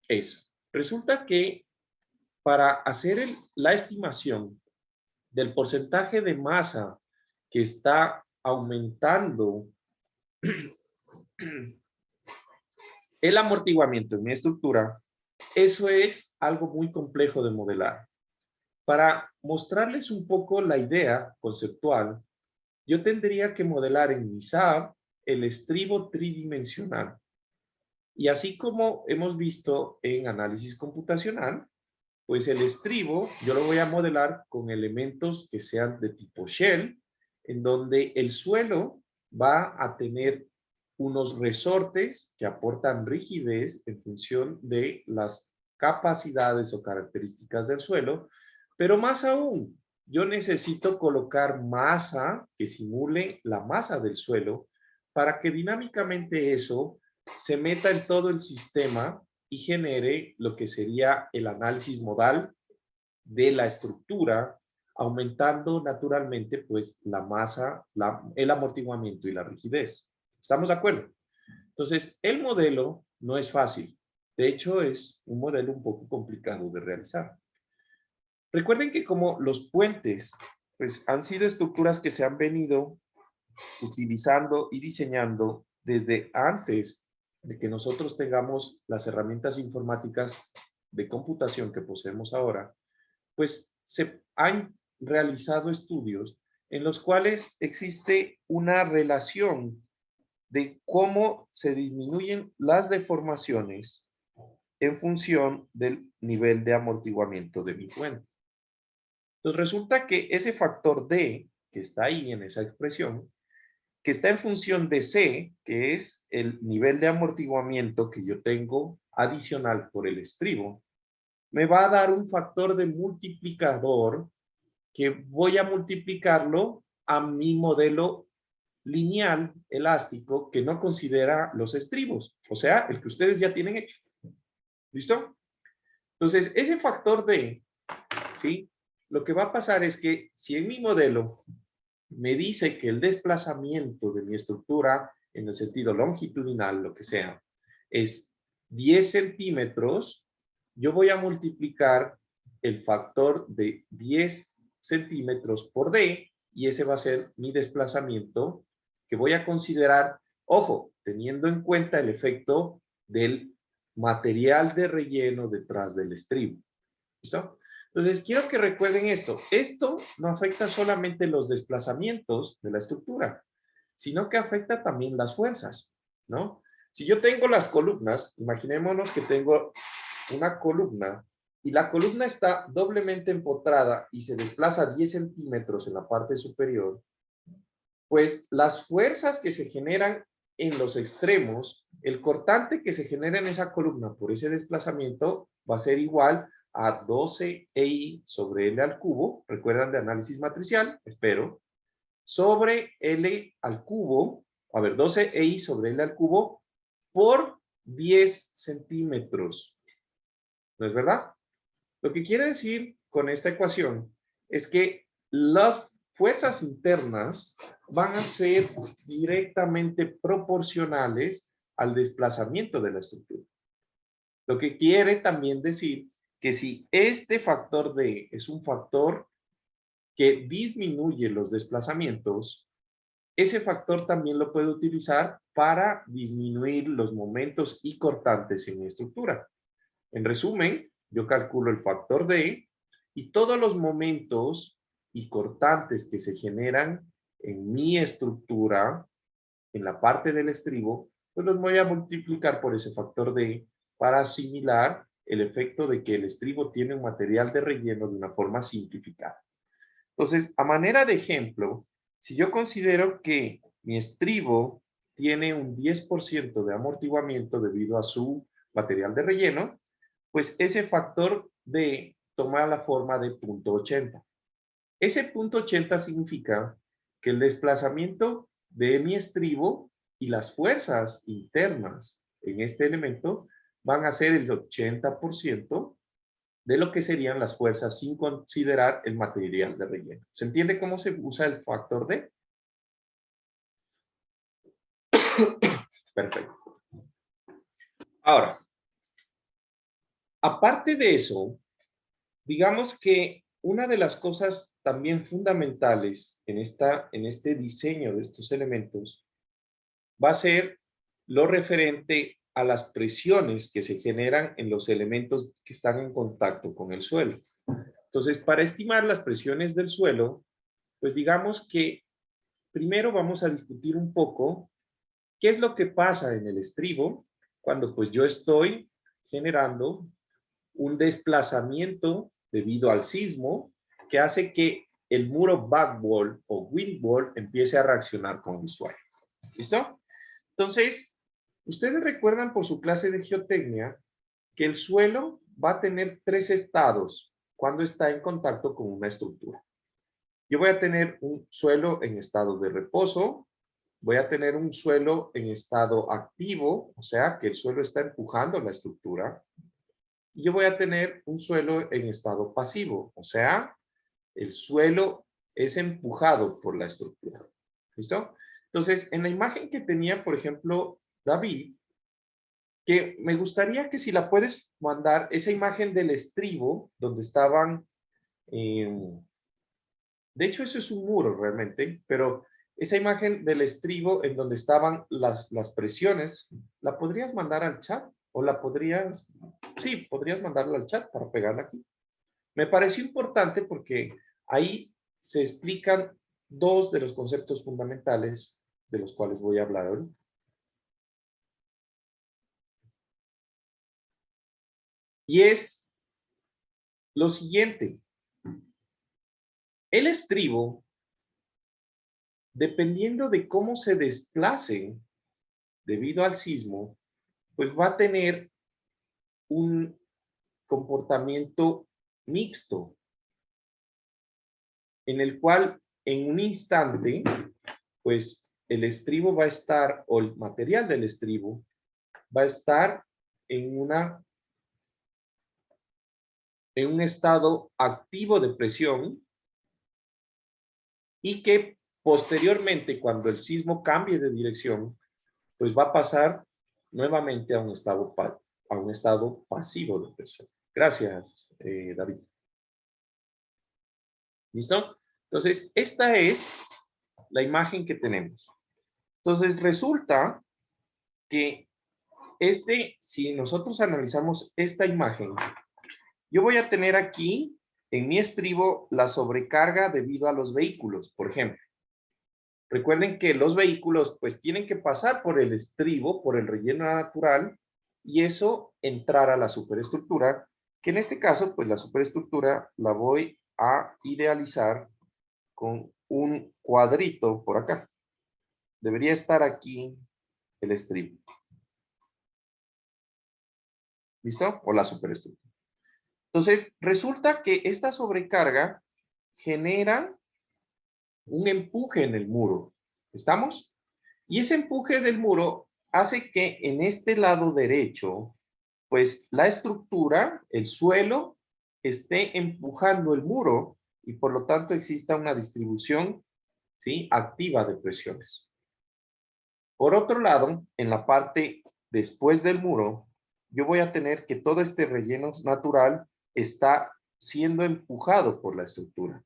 eso? Resulta que para hacer la estimación del porcentaje de masa que está aumentando el amortiguamiento en mi estructura, eso es algo muy complejo de modelar. Para mostrarles un poco la idea conceptual, yo tendría que modelar en mi SAB el estribo tridimensional. Y así como hemos visto en análisis computacional, pues el estribo yo lo voy a modelar con elementos que sean de tipo shell, en donde el suelo va a tener unos resortes que aportan rigidez en función de las capacidades o características del suelo, pero más aún, yo necesito colocar masa que simule la masa del suelo para que dinámicamente eso se meta en todo el sistema y genere lo que sería el análisis modal de la estructura, aumentando naturalmente pues la masa, el amortiguamiento y la rigidez. ¿Estamos de acuerdo? Entonces, el modelo no es fácil. De hecho, es un modelo un poco complicado de realizar. Recuerden que como los puentes, pues han sido estructuras que se han venido utilizando y diseñando desde antes de que nosotros tengamos las herramientas informáticas de computación que poseemos ahora, pues se han realizado estudios en los cuales existe una relación de cómo se disminuyen las deformaciones en función del nivel de amortiguamiento de mi puente. Entonces resulta que ese factor D, que está ahí en esa expresión, que está en función de C, que es el nivel de amortiguamiento que yo tengo adicional por el estribo, me va a dar un factor de multiplicador que voy a multiplicarlo a mi modelo lineal elástico que no considera los estribos, o sea, el que ustedes ya tienen hecho. ¿Listo? Entonces, ese factor D, ¿sí? Lo que va a pasar es que si en mi modelo me dice que el desplazamiento de mi estructura en el sentido longitudinal, lo que sea, es 10 centímetros, yo voy a multiplicar el factor de 10 centímetros por D y ese va a ser mi desplazamiento que voy a considerar, ojo, teniendo en cuenta el efecto del material de relleno detrás del estribo. ¿Listo? Entonces, quiero que recuerden esto. Esto no afecta solamente los desplazamientos de la estructura, sino que afecta también las fuerzas, ¿no? Si yo tengo las columnas, imaginémonos que tengo una columna y la columna está doblemente empotrada y se desplaza 10 centímetros en la parte superior, pues las fuerzas que se generan en los extremos, el cortante que se genera en esa columna por ese desplazamiento va a ser igual a 12 EI sobre L al cubo, recuerdan de análisis matricial, espero, sobre L al cubo, 12 EI sobre L al cubo por 10 centímetros. ¿No es verdad? Lo que quiere decir con esta ecuación es que las fuerzas internas van a ser directamente proporcionales al desplazamiento de la estructura. Lo que quiere también decir que si este factor D es un factor que disminuye los desplazamientos, ese factor también lo puede utilizar para disminuir los momentos y cortantes en mi estructura. En resumen, yo calculo el factor D y todos los momentos y cortantes que se generan en mi estructura, en la parte del estribo, pues los voy a multiplicar por ese factor D para asimilar el efecto de que el estribo tiene un material de relleno de una forma simplificada. Entonces, a manera de ejemplo, si yo considero que mi estribo tiene un 10% de amortiguamiento debido a su material de relleno, pues ese factor D toma la forma de 0.80. Ese 0.80 significa que el desplazamiento de mi estribo y las fuerzas internas en este elemento van a ser el 80% de lo que serían las fuerzas sin considerar el material de relleno. ¿Se entiende cómo se usa el factor D? Perfecto. Ahora, aparte de eso, digamos que una de las cosas también fundamentales en este diseño de estos elementos va a ser lo referente a las presiones que se generan en los elementos que están en contacto con el suelo. Entonces, para estimar las presiones del suelo, pues digamos que primero vamos a discutir un poco qué es lo que pasa en el estribo cuando pues yo estoy generando un desplazamiento debido al sismo que hace que el muro backwall o windwall empiece a reaccionar con el suelo. ¿Listo? Entonces, ustedes recuerdan por su clase de geotecnia que el suelo va a tener 3 estados cuando está en contacto con una estructura. Yo voy a tener un suelo en estado de reposo, voy a tener un suelo en estado activo, o sea, que el suelo está empujando la estructura, y yo voy a tener un suelo en estado pasivo, o sea, el suelo es empujado por la estructura. ¿Listo? Entonces, en la imagen que tenía, por ejemplo, David, que me gustaría que si la puedes mandar, esa imagen del estribo, donde estaban, de hecho eso es un muro realmente, pero esa imagen del estribo en donde estaban las presiones, ¿la podrías mandar al chat? ¿O la podrías, sí, podrías mandarla al chat para pegarla aquí? Me pareció importante porque ahí se explican dos de los conceptos fundamentales de los cuales voy a hablar ahorita. Y es lo siguiente. El estribo, dependiendo de cómo se desplace debido al sismo, pues va a tener un comportamiento mixto, en el cual en un instante, pues el estribo va a estar, o el material del estribo, va a estar en un estado activo de presión y que posteriormente, cuando el sismo cambie de dirección, pues va a pasar nuevamente a un estado pasivo de presión. Gracias, David. ¿Listo? Entonces, esta es la imagen que tenemos. Entonces, resulta que si nosotros analizamos esta imagen, yo voy a tener aquí en mi estribo la sobrecarga debido a los vehículos, por ejemplo. Recuerden que los vehículos pues tienen que pasar por el estribo, por el relleno natural, y eso entrar a la superestructura, que en este caso pues la superestructura la voy a idealizar con un cuadrito por acá. Debería estar aquí el estribo. ¿Listo? O la superestructura. Entonces, resulta que esta sobrecarga genera un empuje en el muro. ¿Estamos? Y ese empuje del muro hace que en este lado derecho, pues la estructura, el suelo, esté empujando el muro y por lo tanto exista una distribución, ¿sí?, activa de presiones. Por otro lado, en la parte después del muro, yo voy a tener que todo este relleno natural está siendo empujado por la estructura.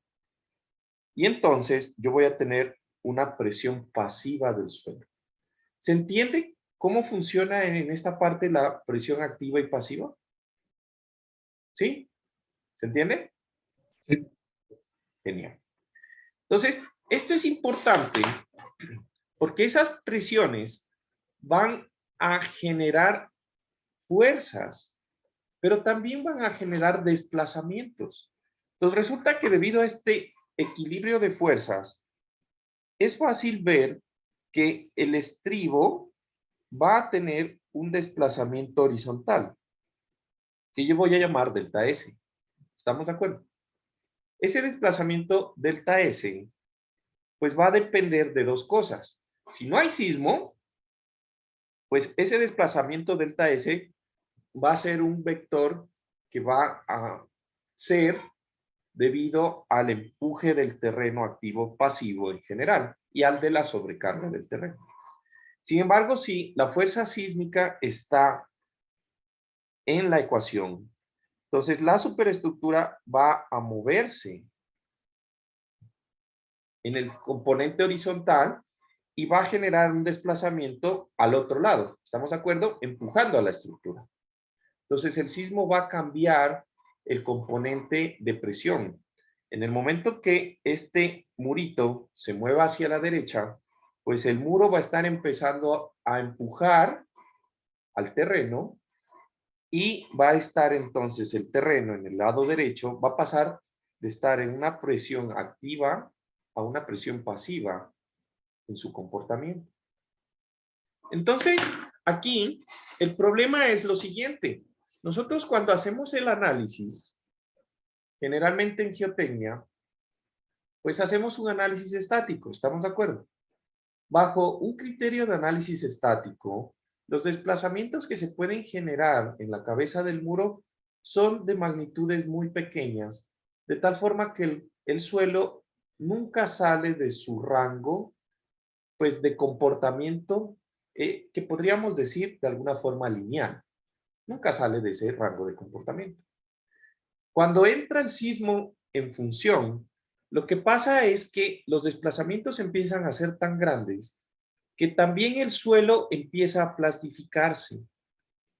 Y entonces yo voy a tener una presión pasiva del suelo. ¿Se entiende cómo funciona en esta parte la presión activa y pasiva? ¿Sí? ¿Se entiende? Sí. Genial. Entonces, esto es importante porque esas presiones van a generar fuerzas, pero también van a generar desplazamientos. Entonces, resulta que debido a este equilibrio de fuerzas, es fácil ver que el estribo va a tener un desplazamiento horizontal, que yo voy a llamar delta S. ¿Estamos de acuerdo? Ese desplazamiento delta S, pues va a depender de dos cosas. Si no hay sismo, pues ese desplazamiento delta S va a ser un vector que va a ser debido al empuje del terreno activo pasivo en general y al de la sobrecarga del terreno. Sin embargo, si la fuerza sísmica está en la ecuación, entonces la superestructura va a moverse en el componente horizontal y va a generar un desplazamiento al otro lado. ¿Estamos de acuerdo? Empujando a la estructura. Entonces el sismo va a cambiar el componente de presión. En el momento que este murito se mueva hacia la derecha, pues el muro va a estar empezando a empujar al terreno y va a estar entonces el terreno en el lado derecho, va a pasar de estar en una presión activa a una presión pasiva en su comportamiento. Entonces, aquí el problema es lo siguiente. Nosotros cuando hacemos el análisis, generalmente en geotecnia, pues hacemos un análisis estático, ¿estamos de acuerdo? Bajo un criterio de análisis estático, los desplazamientos que se pueden generar en la cabeza del muro son de magnitudes muy pequeñas, de tal forma que el suelo nunca sale de su rango, pues, de comportamiento que podríamos decir de alguna forma lineal. Nunca sale de ese rango de comportamiento. Cuando entra el sismo en función, lo que pasa es que los desplazamientos empiezan a ser tan grandes que también el suelo empieza a plastificarse.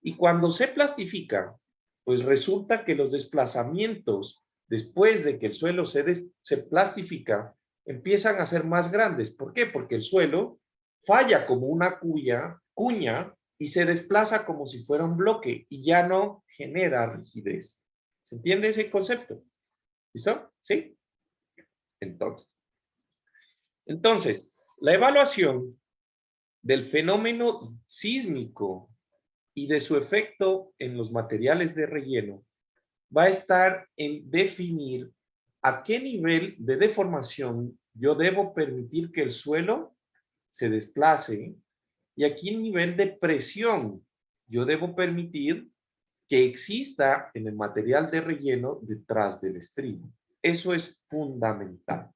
Y cuando se plastifica, pues resulta que los desplazamientos, después de que el suelo se plastifica, empiezan a ser más grandes. ¿Por qué? Porque el suelo falla como una cuña y se desplaza como si fuera un bloque y ya no genera rigidez. ¿Se entiende ese concepto? ¿Listo? ¿Sí? Entonces, la evaluación del fenómeno sísmico y de su efecto en los materiales de relleno va a estar en definir a qué nivel de deformación yo debo permitir que el suelo se desplace y a qué nivel de presión yo debo permitir que exista en el material de relleno detrás del estribo. Eso es fundamental.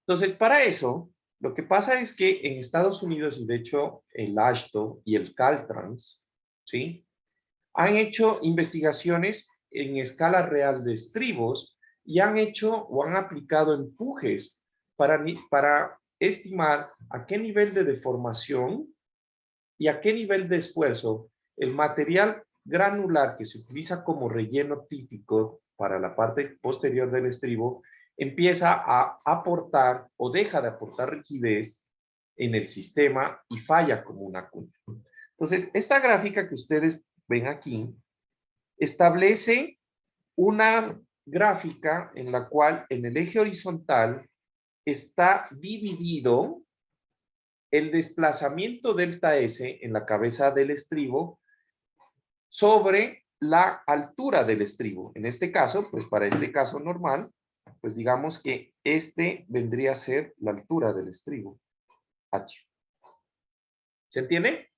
Entonces, para eso, lo que pasa es que en Estados Unidos, y de hecho el AASHTO y el Caltrans, ¿sí?, han hecho investigaciones en escala real de estribos y han hecho o han aplicado empujes para estimar a qué nivel de deformación y a qué nivel de esfuerzo el material granular que se utiliza como relleno típico para la parte posterior del estribo empieza a aportar o deja de aportar rigidez en el sistema y falla como una cuña. Entonces, esta gráfica que ustedes ven aquí establece una gráfica en la cual en el eje horizontal está dividido el desplazamiento delta S en la cabeza del estribo sobre la altura del estribo. En este caso, pues para este caso normal, pues digamos que este vendría a ser la altura del estribo, H. ¿Se entiende?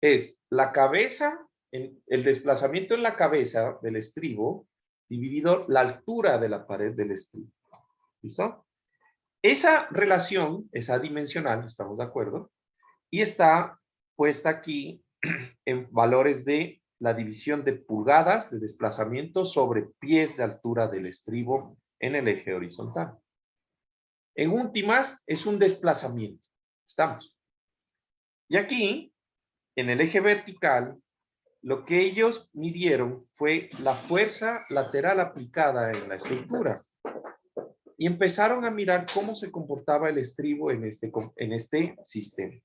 Es la cabeza, el desplazamiento en la cabeza del estribo dividido la altura de la pared del estribo. ¿Listo? Esa relación es adimensional, ¿estamos de acuerdo? Y está puesta aquí en valores de la división de pulgadas de desplazamiento sobre pies de altura del estribo en el eje horizontal. En últimas, es un desplazamiento. ¿Estamos? Y aquí, en el eje vertical, lo que ellos midieron fue la fuerza lateral aplicada en la estructura. Y empezaron a mirar cómo se comportaba el estribo en este sistema.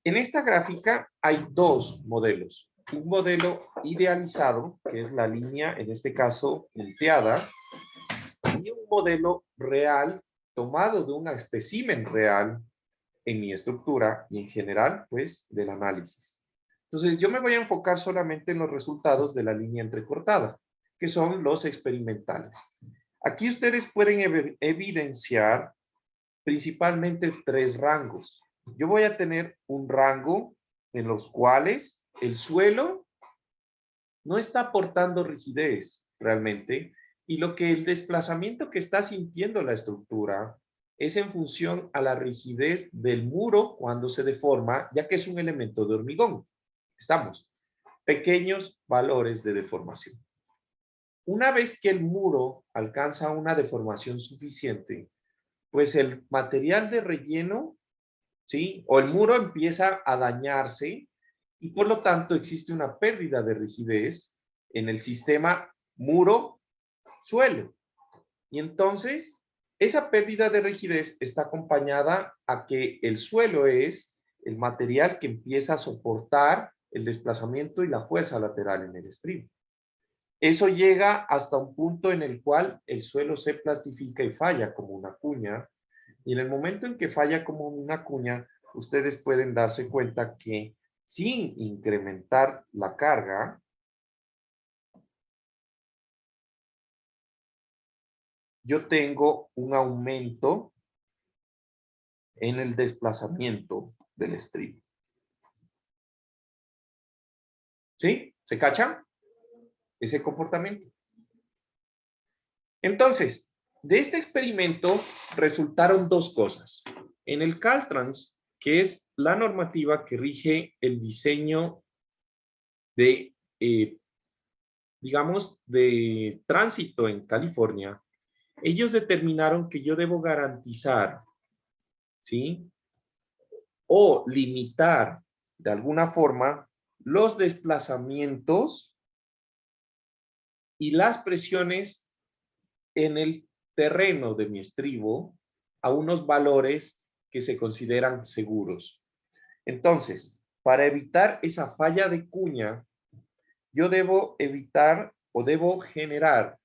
En esta gráfica hay dos modelos. Un modelo idealizado, que es la línea, en este caso, punteada, y un modelo real, tomado de un espécimen real en mi estructura y en general, pues, del análisis. Entonces, yo me voy a enfocar solamente en los resultados de la línea entrecortada, que son los experimentales. Aquí ustedes pueden evidenciar principalmente tres rangos. Yo voy a tener un rango en los cuales el suelo no está aportando rigidez realmente y lo que el desplazamiento que está sintiendo la estructura es en función a la rigidez del muro cuando se deforma, ya que es un elemento de hormigón. Estamos. Pequeños valores de deformación. Una vez que el muro alcanza una deformación suficiente, pues el material de relleno, ¿sí?, o el muro empieza a dañarse y por lo tanto existe una pérdida de rigidez en el sistema muro-suelo. Y entonces, esa pérdida de rigidez está acompañada a que el suelo es el material que empieza a soportar el desplazamiento y la fuerza lateral en el estribo. Eso llega hasta un punto en el cual el suelo se plastifica y falla como una cuña. Y en el momento en que falla como una cuña, ustedes pueden darse cuenta que sin incrementar la carga, yo tengo un aumento en el desplazamiento del estribo. ¿Sí? ¿Se cachan? Ese comportamiento. Entonces, de este experimento resultaron dos cosas. En el Caltrans que es la normativa que rige el diseño de, digamos, de tránsito en California. Ellos determinaron que yo debo garantizar, ¿sí? O limitar de alguna forma los desplazamientos y las presiones en el terreno de mi estribo a unos valores que se consideran seguros. Entonces, para evitar esa falla de cuña, yo debo evitar o debo generar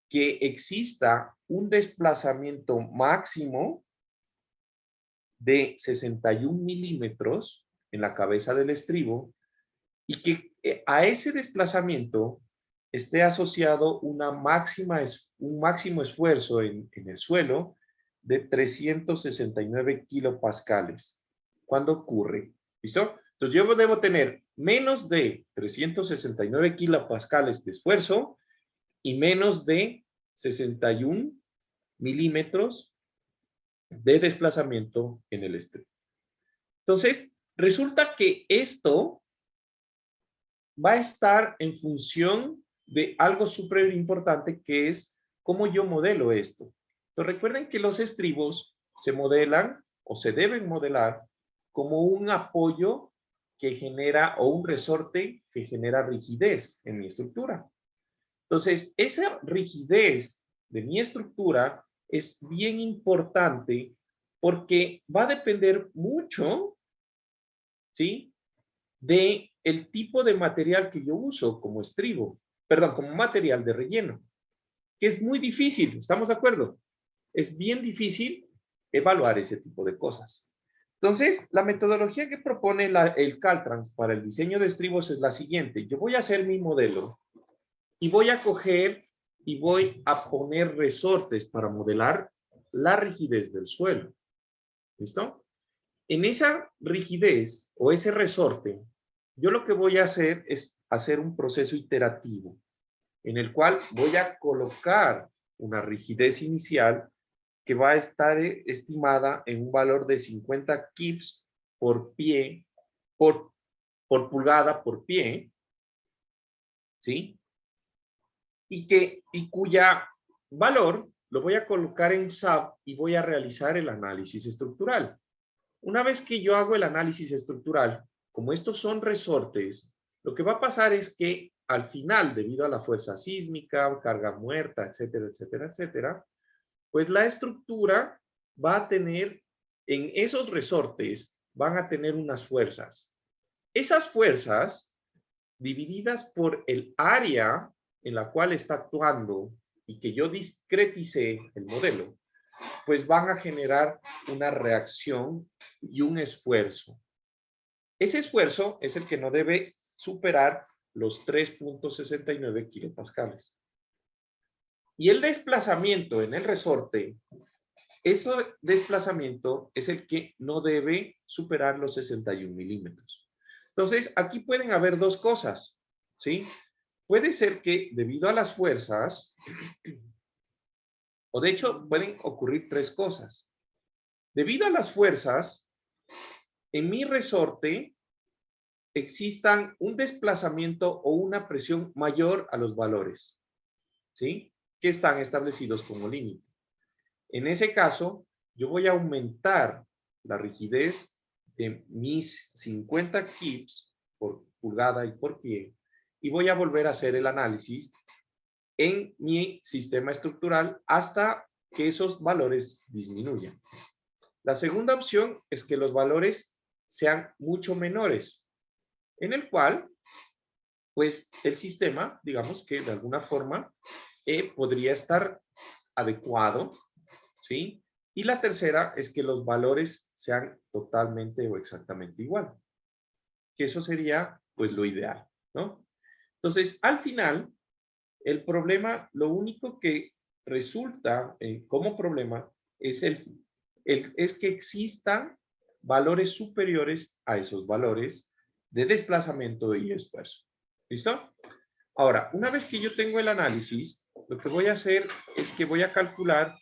que exista un desplazamiento máximo de 61 milímetros en la cabeza del estribo y que a ese desplazamiento esté asociado un máximo esfuerzo en el suelo de 369 kilopascales. ¿Cuándo ocurre? ¿Listo? Entonces yo debo tener menos de 369 kilopascales de esfuerzo y menos de 61 milímetros de desplazamiento en el estribo. Entonces, resulta que esto va a estar en función de algo súper importante que es cómo yo modelo esto. Entonces recuerden que los estribos se modelan o se deben modelar como un apoyo que genera o un resorte que genera rigidez en mi estructura. Entonces esa rigidez de mi estructura es bien importante porque va a depender mucho, ¿sí?, de el tipo de material que yo uso como estribo, perdón, como material de relleno, que es muy difícil, ¿estamos de acuerdo? Es bien difícil evaluar ese tipo de cosas. Entonces, la metodología que propone el Caltrans para el diseño de estribos es la siguiente. Yo voy a hacer mi modelo y voy a coger y voy a poner resortes para modelar la rigidez del suelo. ¿Listo? En esa rigidez o ese resorte, yo lo que voy a hacer es hacer un proceso iterativo en el cual voy a colocar una rigidez inicial que va a estar estimada en un valor de 50 kips por pie, por pulgada por pie, ¿sí? Y cuya valor lo voy a colocar en SAP y voy a realizar el análisis estructural. Una vez que yo hago el análisis estructural, como estos son resortes, lo que va a pasar es que al final, debido a la fuerza sísmica, carga muerta, etcétera, etcétera, etcétera, pues la estructura va a tener, en esos resortes, van a tener unas fuerzas. Esas fuerzas, divididas por el área en la cual está actuando y que yo discreticé el modelo, pues van a generar una reacción y un esfuerzo. Ese esfuerzo es el que no debe superar los 3.69 kilopascales. Y el desplazamiento en el resorte, ese desplazamiento es el que no debe superar los 61 milímetros. Entonces, aquí pueden haber dos cosas, ¿sí? Puede ser que debido a las fuerzas, o de hecho pueden ocurrir tres cosas. Debido a las fuerzas, en mi resorte existan un desplazamiento o una presión mayor a los valores, ¿sí?, que están establecidos como límite. En ese caso, yo voy a aumentar la rigidez de mis 50 kips por pulgada y por pie y voy a volver a hacer el análisis en mi sistema estructural hasta que esos valores disminuyan. La segunda opción es que los valores sean mucho menores, en el cual, pues, el sistema, digamos que de alguna forma, podría estar adecuado, ¿sí? Y la tercera es que los valores sean totalmente o exactamente igual. Que eso sería, pues, lo ideal, ¿no? Entonces, al final, el problema, lo único que resulta como problema es es que existan valores superiores a esos valores de desplazamiento y esfuerzo. ¿Listo? Ahora, una vez que yo tengo el análisis, lo que voy a hacer es que voy a calcular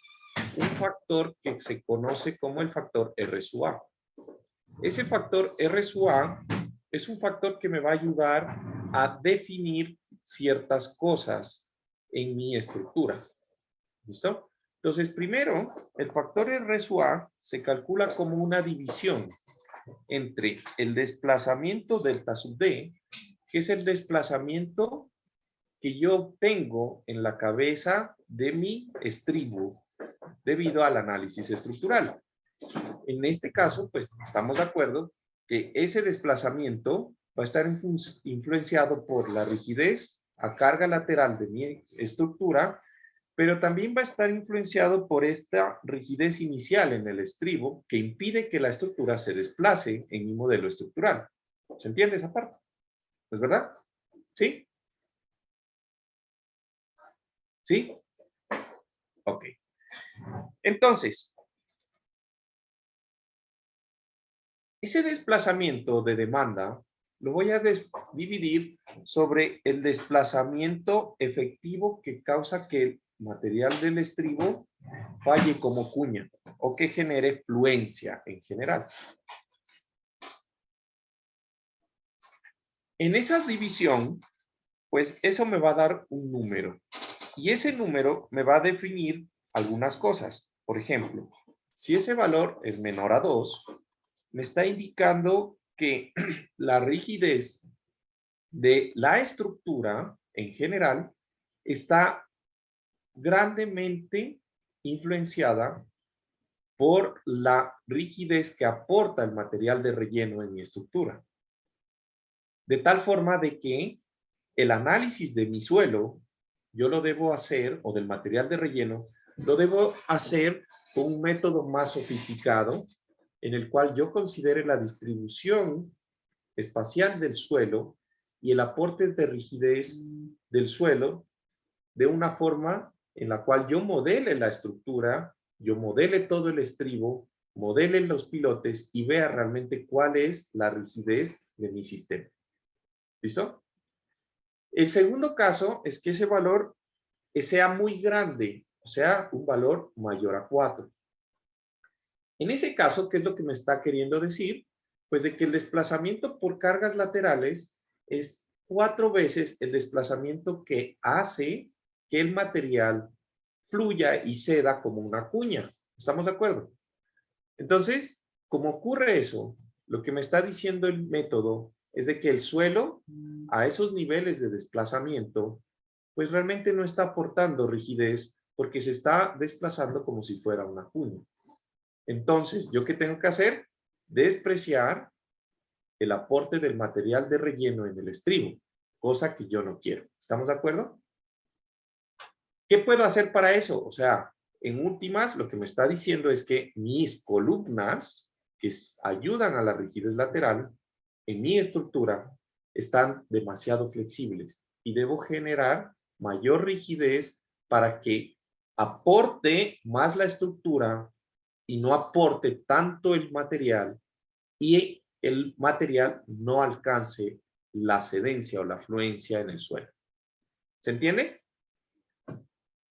un factor que se conoce como el factor R sub A. Ese factor R sub A es un factor que me va a ayudar a definir ciertas cosas en mi estructura. ¿Listo? Entonces, primero, el factor R sub A se calcula como una división entre el desplazamiento delta sub D, que es el desplazamiento que yo obtengo en la cabeza de mi estribo debido al análisis estructural. En este caso, pues estamos de acuerdo que ese desplazamiento va a estar influenciado por la rigidez a carga lateral de mi estructura, pero también va a estar influenciado por esta rigidez inicial en el estribo que impide que la estructura se desplace en mi modelo estructural. ¿Se entiende esa parte? ¿Es verdad? ¿Sí? ¿Sí? Ok. Entonces, ese desplazamiento de demanda lo voy a dividir sobre el desplazamiento efectivo que causa que el material del estribo falle como cuña o que genere fluencia en general. En esa división, pues eso me va a dar un número. Y ese número me va a definir algunas cosas. Por ejemplo, si ese valor es menor a 2, me está indicando que la rigidez de la estructura en general está grandemente influenciada por la rigidez que aporta el material de relleno en mi estructura. De tal forma de que el análisis de mi suelo, yo lo debo hacer, o del material de relleno, lo debo hacer con un método más sofisticado, en el cual yo considere la distribución espacial del suelo y el aporte de rigidez del suelo de una forma en la cual yo modele la estructura, yo modele todo el estribo, modele los pilotes y vea realmente cuál es la rigidez de mi sistema. ¿Listo? El segundo caso es que ese valor sea muy grande, o sea, un valor mayor a 4. En ese caso, ¿qué es lo que me está queriendo decir? Pues de que el desplazamiento por cargas laterales es 4 veces el desplazamiento que hace que el material fluya y ceda como una cuña. ¿Estamos de acuerdo? Entonces, ¿cómo ocurre eso? Lo que me está diciendo el método es de que el suelo, a esos niveles de desplazamiento, pues realmente no está aportando rigidez porque se está desplazando como si fuera una cuña. Entonces, ¿yo qué tengo que hacer? Despreciar el aporte del material de relleno en el estribo, cosa que yo no quiero. ¿Estamos de acuerdo? ¿Qué puedo hacer para eso? O sea, en últimas, lo que me está diciendo es que mis columnas, que ayudan a la rigidez lateral, en mi estructura, están demasiado flexibles y debo generar mayor rigidez para que aporte más la estructura y no aporte tanto el material y el material no alcance la cedencia o la fluencia en el suelo. ¿Se entiende?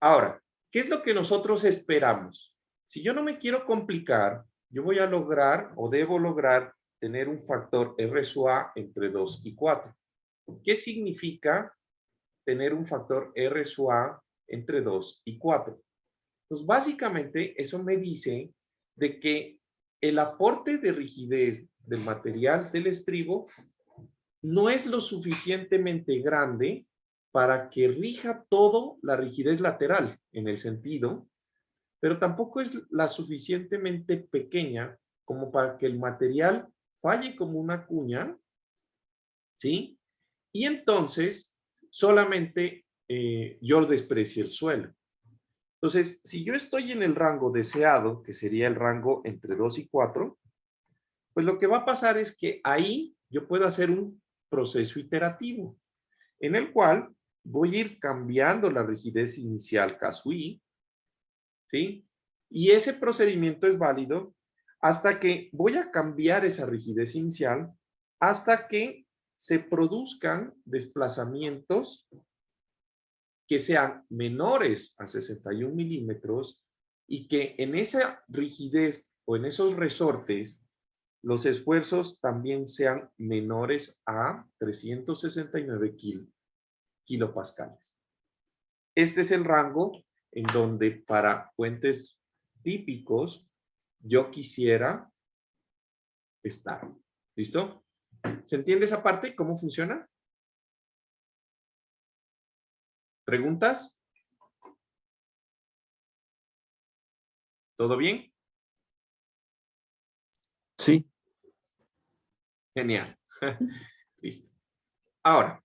Ahora, ¿qué es lo que nosotros esperamos? Si yo no me quiero complicar, yo voy a lograr o debo lograr tener un factor R sub A entre 2 y 4. ¿Qué significa tener un factor R sub A entre 2 y 4? Pues básicamente eso me dice de que el aporte de rigidez del material del estribo no es lo suficientemente grande para que rija todo la rigidez lateral en el sentido, pero tampoco es la suficientemente pequeña como para que el material falle como una cuña, ¿sí? Y entonces solamente yo desprecie el suelo. Entonces, si yo estoy en el rango deseado, que sería el rango entre 2 y 4, pues lo que va a pasar es que ahí yo puedo hacer un proceso iterativo, en el cual voy a ir cambiando la rigidez inicial caso I, ¿sí? Y ese procedimiento es válido hasta que voy a cambiar esa rigidez inicial hasta que se produzcan desplazamientos que sean menores a 61 milímetros y que en esa rigidez o en esos resortes los esfuerzos también sean menores a 369 kilopascales. Este es el rango en donde para puentes típicos yo quisiera estar. ¿Listo? ¿Se entiende esa parte? ¿Cómo funciona? ¿Preguntas? ¿Todo bien? Sí. Genial. Listo. Ahora,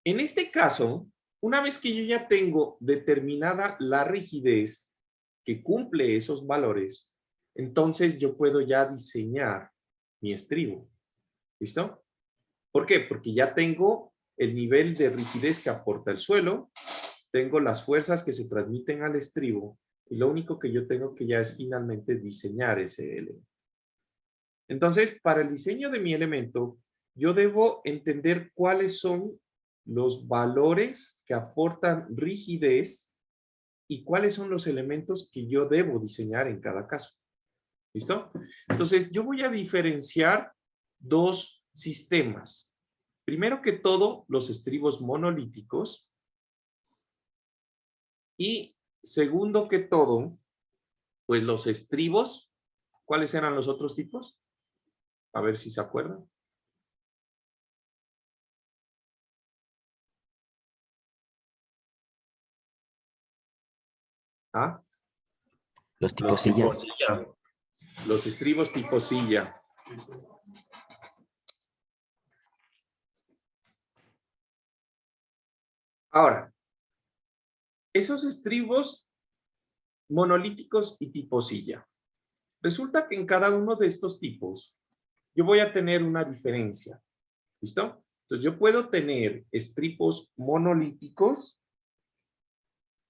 en este caso, una vez que yo ya tengo determinada la rigidez que cumple esos valores, entonces yo puedo ya diseñar mi estribo. ¿Listo? ¿Por qué? Porque ya tengo el nivel de rigidez que aporta el suelo, tengo las fuerzas que se transmiten al estribo y lo único que yo tengo que ya es finalmente diseñar ese elemento. Entonces, para el diseño de mi elemento, yo debo entender cuáles son los valores que aportan rigidez y cuáles son los elementos que yo debo diseñar en cada caso. ¿Listo? Entonces, yo voy a diferenciar dos sistemas. Primero que todo, los estribos monolíticos. Y segundo que todo, pues los estribos. ¿Cuáles eran los otros tipos? A ver si se acuerdan. ¿Ah? Los tipos silla. Los estribos tipo silla. Ahora, esos estribos monolíticos y tipo silla. Resulta que en cada uno de estos tipos yo voy a tener una diferencia. ¿Listo? Entonces yo puedo tener estribos monolíticos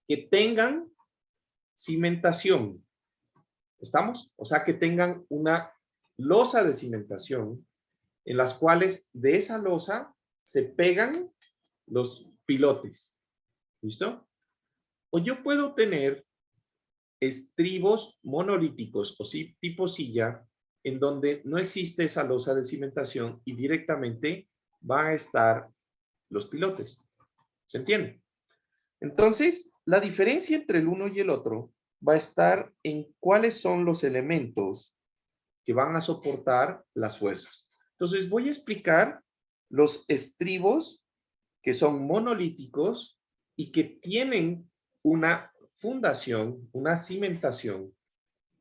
que tengan cimentación. ¿Estamos? O sea, que tengan una losa de cimentación en las cuales de esa losa se pegan los pilotes. ¿Listo? O yo puedo tener estribos monolíticos o tipo silla en donde no existe esa losa de cimentación y directamente van a estar los pilotes. ¿Se entiende? Entonces, la diferencia entre el uno y el otro va a estar en cuáles son los elementos que van a soportar las fuerzas. Entonces, voy a explicar los estribos que son monolíticos y que tienen una fundación, una cimentación,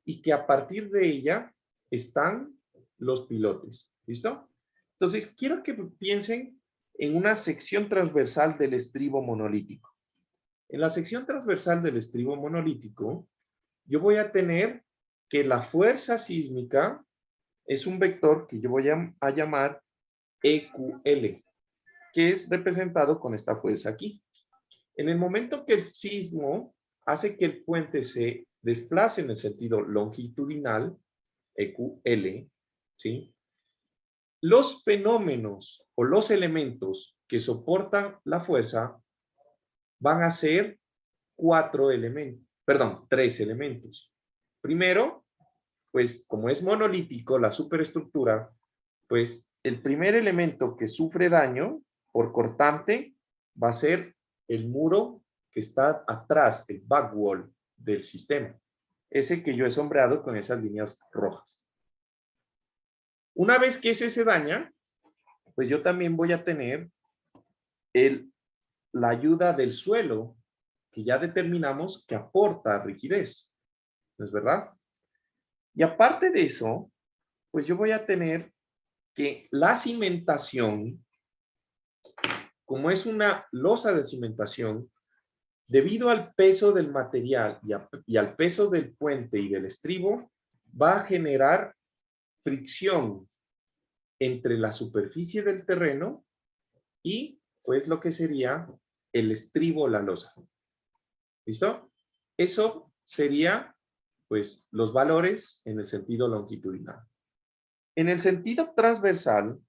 y que a partir de ella están los pilotes. ¿Listo? Entonces, quiero que piensen en una sección transversal del estribo monolítico. En la sección transversal del estribo monolítico, yo voy a tener que la fuerza sísmica es un vector que yo voy a llamar EQL, que es representado con esta fuerza aquí. En el momento que el sismo hace que el puente se desplace en el sentido longitudinal, EQL, ¿sí? Los fenómenos o los elementos que soportan la fuerza van a ser tres elementos. Primero, pues como es monolítico la superestructura, pues el primer elemento que sufre daño por cortante va a ser el muro que está atrás, el back wall del sistema. Ese que yo he sombreado con esas líneas rojas. Una vez que ese se daña, pues yo también voy a tener la ayuda del suelo, que ya determinamos que aporta rigidez. ¿No es verdad? Y aparte de eso, pues yo voy a tener que la cimentación, como es una losa de cimentación, debido al peso del material y al peso del puente y del estribo, va a generar fricción entre la superficie del terreno y pues lo que sería el estribo o la losa. ¿Listo? Eso sería pues los valores en el sentido longitudinal. En el sentido transversal,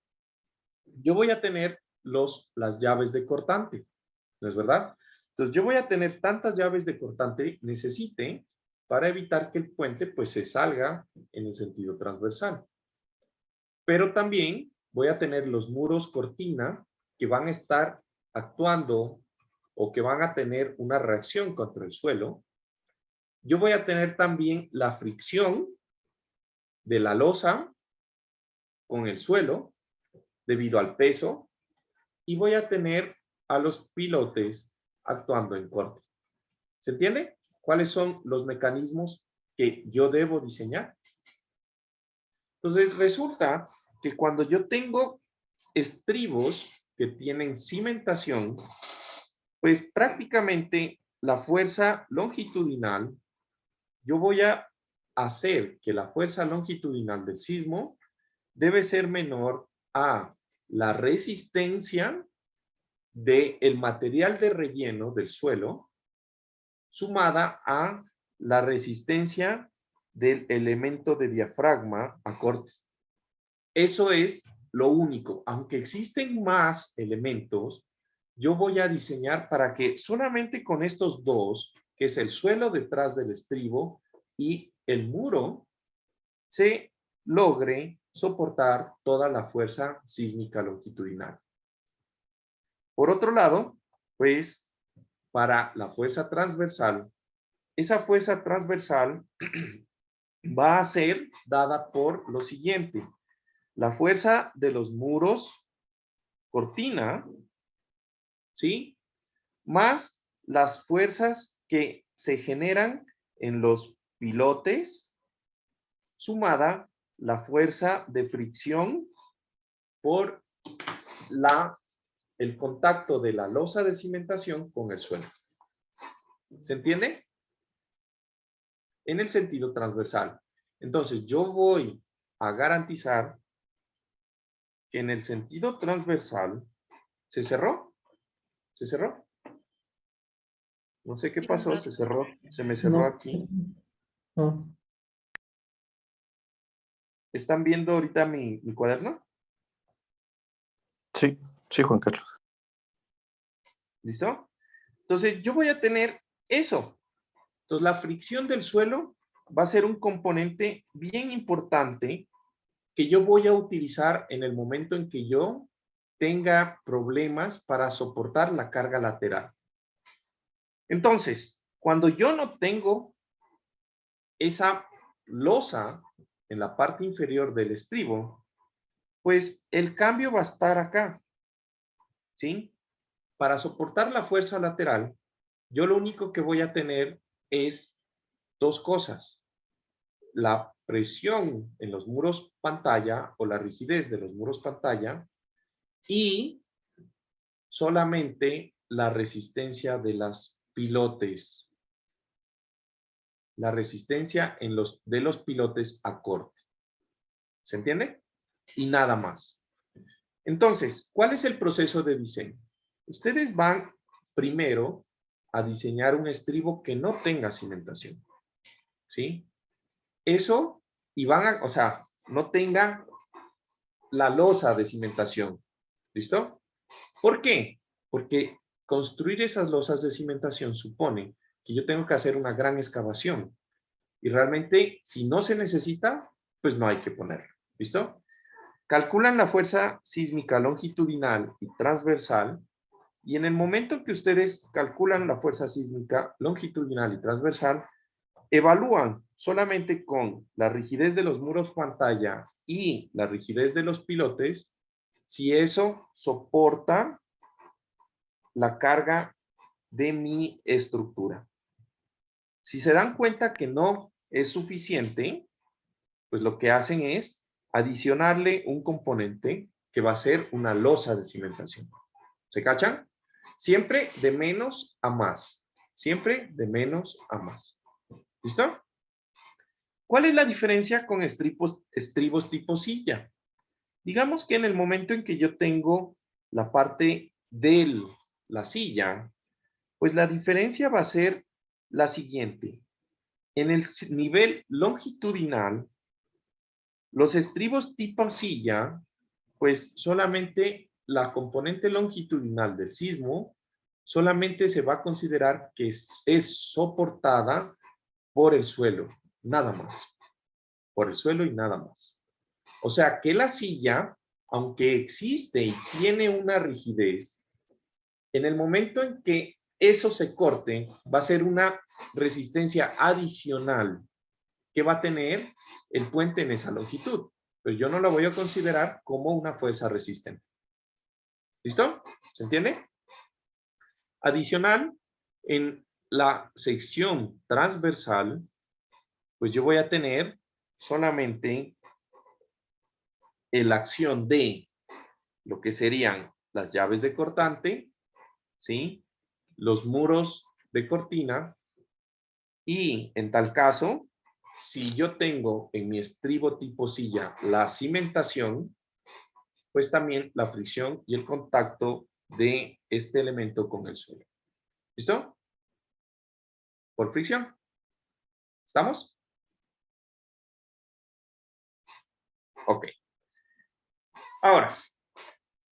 yo voy a tener las llaves de cortante, ¿no es verdad? Entonces yo voy a tener tantas llaves de cortante necesite para evitar que el puente pues se salga en el sentido transversal. Pero también voy a tener los muros cortina que van a estar actuando o que van a tener una reacción contra el suelo. Yo voy a tener también la fricción de la losa con el suelo debido al peso y voy a tener a los pilotes actuando en corte. ¿Se entiende? ¿Cuáles son los mecanismos que yo debo diseñar? Entonces resulta que cuando yo tengo estribos que tienen cimentación, pues prácticamente la fuerza longitudinal, yo voy a hacer que la fuerza longitudinal del sismo debe ser menor a la resistencia del material de relleno del suelo sumada a la resistencia del elemento de diafragma a corte. Eso es lo único. Aunque existen más elementos, yo voy a diseñar para que solamente con estos dos, que es el suelo detrás del estribo y el muro, se logre soportar toda la fuerza sísmica longitudinal. Por otro lado, pues, para la fuerza transversal, esa fuerza transversal va a ser dada por lo siguiente. La fuerza de los muros cortina, ¿sí? Más las fuerzas que se generan en los pilotes, sumada la fuerza de fricción por el contacto de la losa de cimentación con el suelo. ¿Se entiende? En el sentido transversal. Entonces, yo voy a garantizar que en el sentido transversal, ¿se cerró? ¿Se cerró? No sé qué pasó, se cerró, se me cerró aquí. No. ¿Están viendo ahorita mi cuaderno? Sí, sí, Juan Carlos. ¿Listo? Entonces, yo voy a tener eso. Entonces, la fricción del suelo va a ser un componente bien importante que yo voy a utilizar en el momento en que yo tenga problemas para soportar la carga lateral. Entonces, cuando yo no tengo esa losa en la parte inferior del estribo, pues el cambio va a estar acá, ¿sí? Para soportar la fuerza lateral, yo lo único que voy a tener es dos cosas. La presión en los muros pantalla o la rigidez de los muros pantalla y solamente la resistencia de las pilotes. La resistencia de los pilotes a corte. ¿Se entiende? Y nada más. Entonces, ¿cuál es el proceso de diseño? Ustedes van primero a diseñar un estribo que no tenga cimentación. ¿Sí? Eso, y van a, o sea, no tenga la losa de cimentación. ¿Listo? ¿Por qué? Porque construir esas losas de cimentación supone que yo tengo que hacer una gran excavación. Y realmente, si no se necesita, pues no hay que ponerlo. ¿Listo? Calculan la fuerza sísmica longitudinal y transversal. Y en el momento que ustedes calculan la fuerza sísmica longitudinal y transversal, evalúan solamente con la rigidez de los muros pantalla y la rigidez de los pilotes, si eso soporta la carga de mi estructura. Si se dan cuenta que no es suficiente, pues lo que hacen es adicionarle un componente que va a ser una losa de cimentación. ¿Se cachan? Siempre de menos a más. Siempre de menos a más. ¿Listo? ¿Cuál es la diferencia con estribos tipo silla? Digamos que en el momento en que yo tengo la parte de la silla, pues la diferencia va a ser la siguiente. En el nivel longitudinal, los estribos tipo silla, pues solamente la componente longitudinal del sismo solamente se va a considerar que es soportada por el suelo, nada más. Por el suelo y nada más. O sea que la silla, aunque existe y tiene una rigidez, en el momento en que eso se corte, va a ser una resistencia adicional que va a tener el puente en esa longitud. Pero yo no la voy a considerar como una fuerza resistente. ¿Listo? ¿Se entiende? Adicional, en la sección transversal, pues yo voy a tener solamente la acción de lo que serían las llaves de cortante, ¿sí? Los muros de cortina y en tal caso, si yo tengo en mi estribo tipo silla la cimentación, pues también la fricción y el contacto de este elemento con el suelo. ¿Listo? Por fricción. ¿Estamos? Ok. Ahora,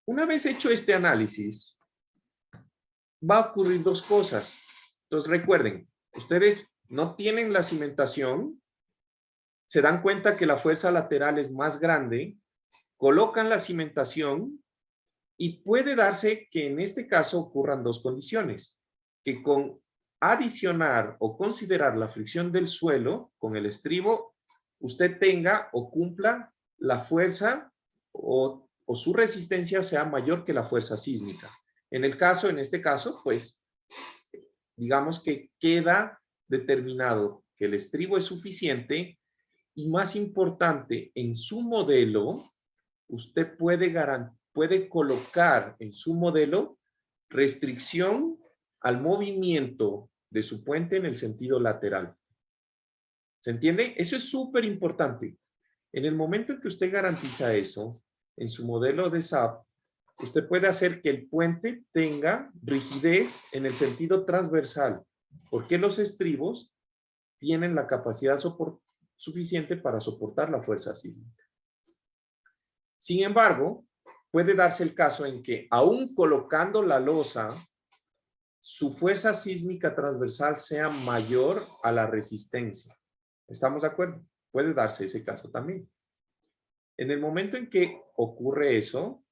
una vez hecho este análisis, va a ocurrir dos cosas. Entonces recuerden, ustedes no tienen la cimentación, se dan cuenta que la fuerza lateral es más grande, colocan la cimentación y puede darse que en este caso ocurran dos condiciones. Que con adicionar o considerar la fricción del suelo con el estribo, usted tenga o cumpla la fuerza o su resistencia sea mayor que la fuerza sísmica. En este caso, pues, digamos que queda determinado que el estribo es suficiente y más importante, en su modelo, usted puede colocar en su modelo restricción al movimiento de su puente en el sentido lateral. ¿Se entiende? Eso es súper importante. En el momento en que usted garantiza eso, en su modelo de SAP, usted puede hacer que el puente tenga rigidez en el sentido transversal, porque los estribos tienen la capacidad suficiente para soportar la fuerza sísmica. Sin embargo, puede darse el caso en que, aún colocando la losa, su fuerza sísmica transversal sea mayor a la resistencia. ¿Estamos de acuerdo? Puede darse ese caso también. En el momento en que ocurre eso,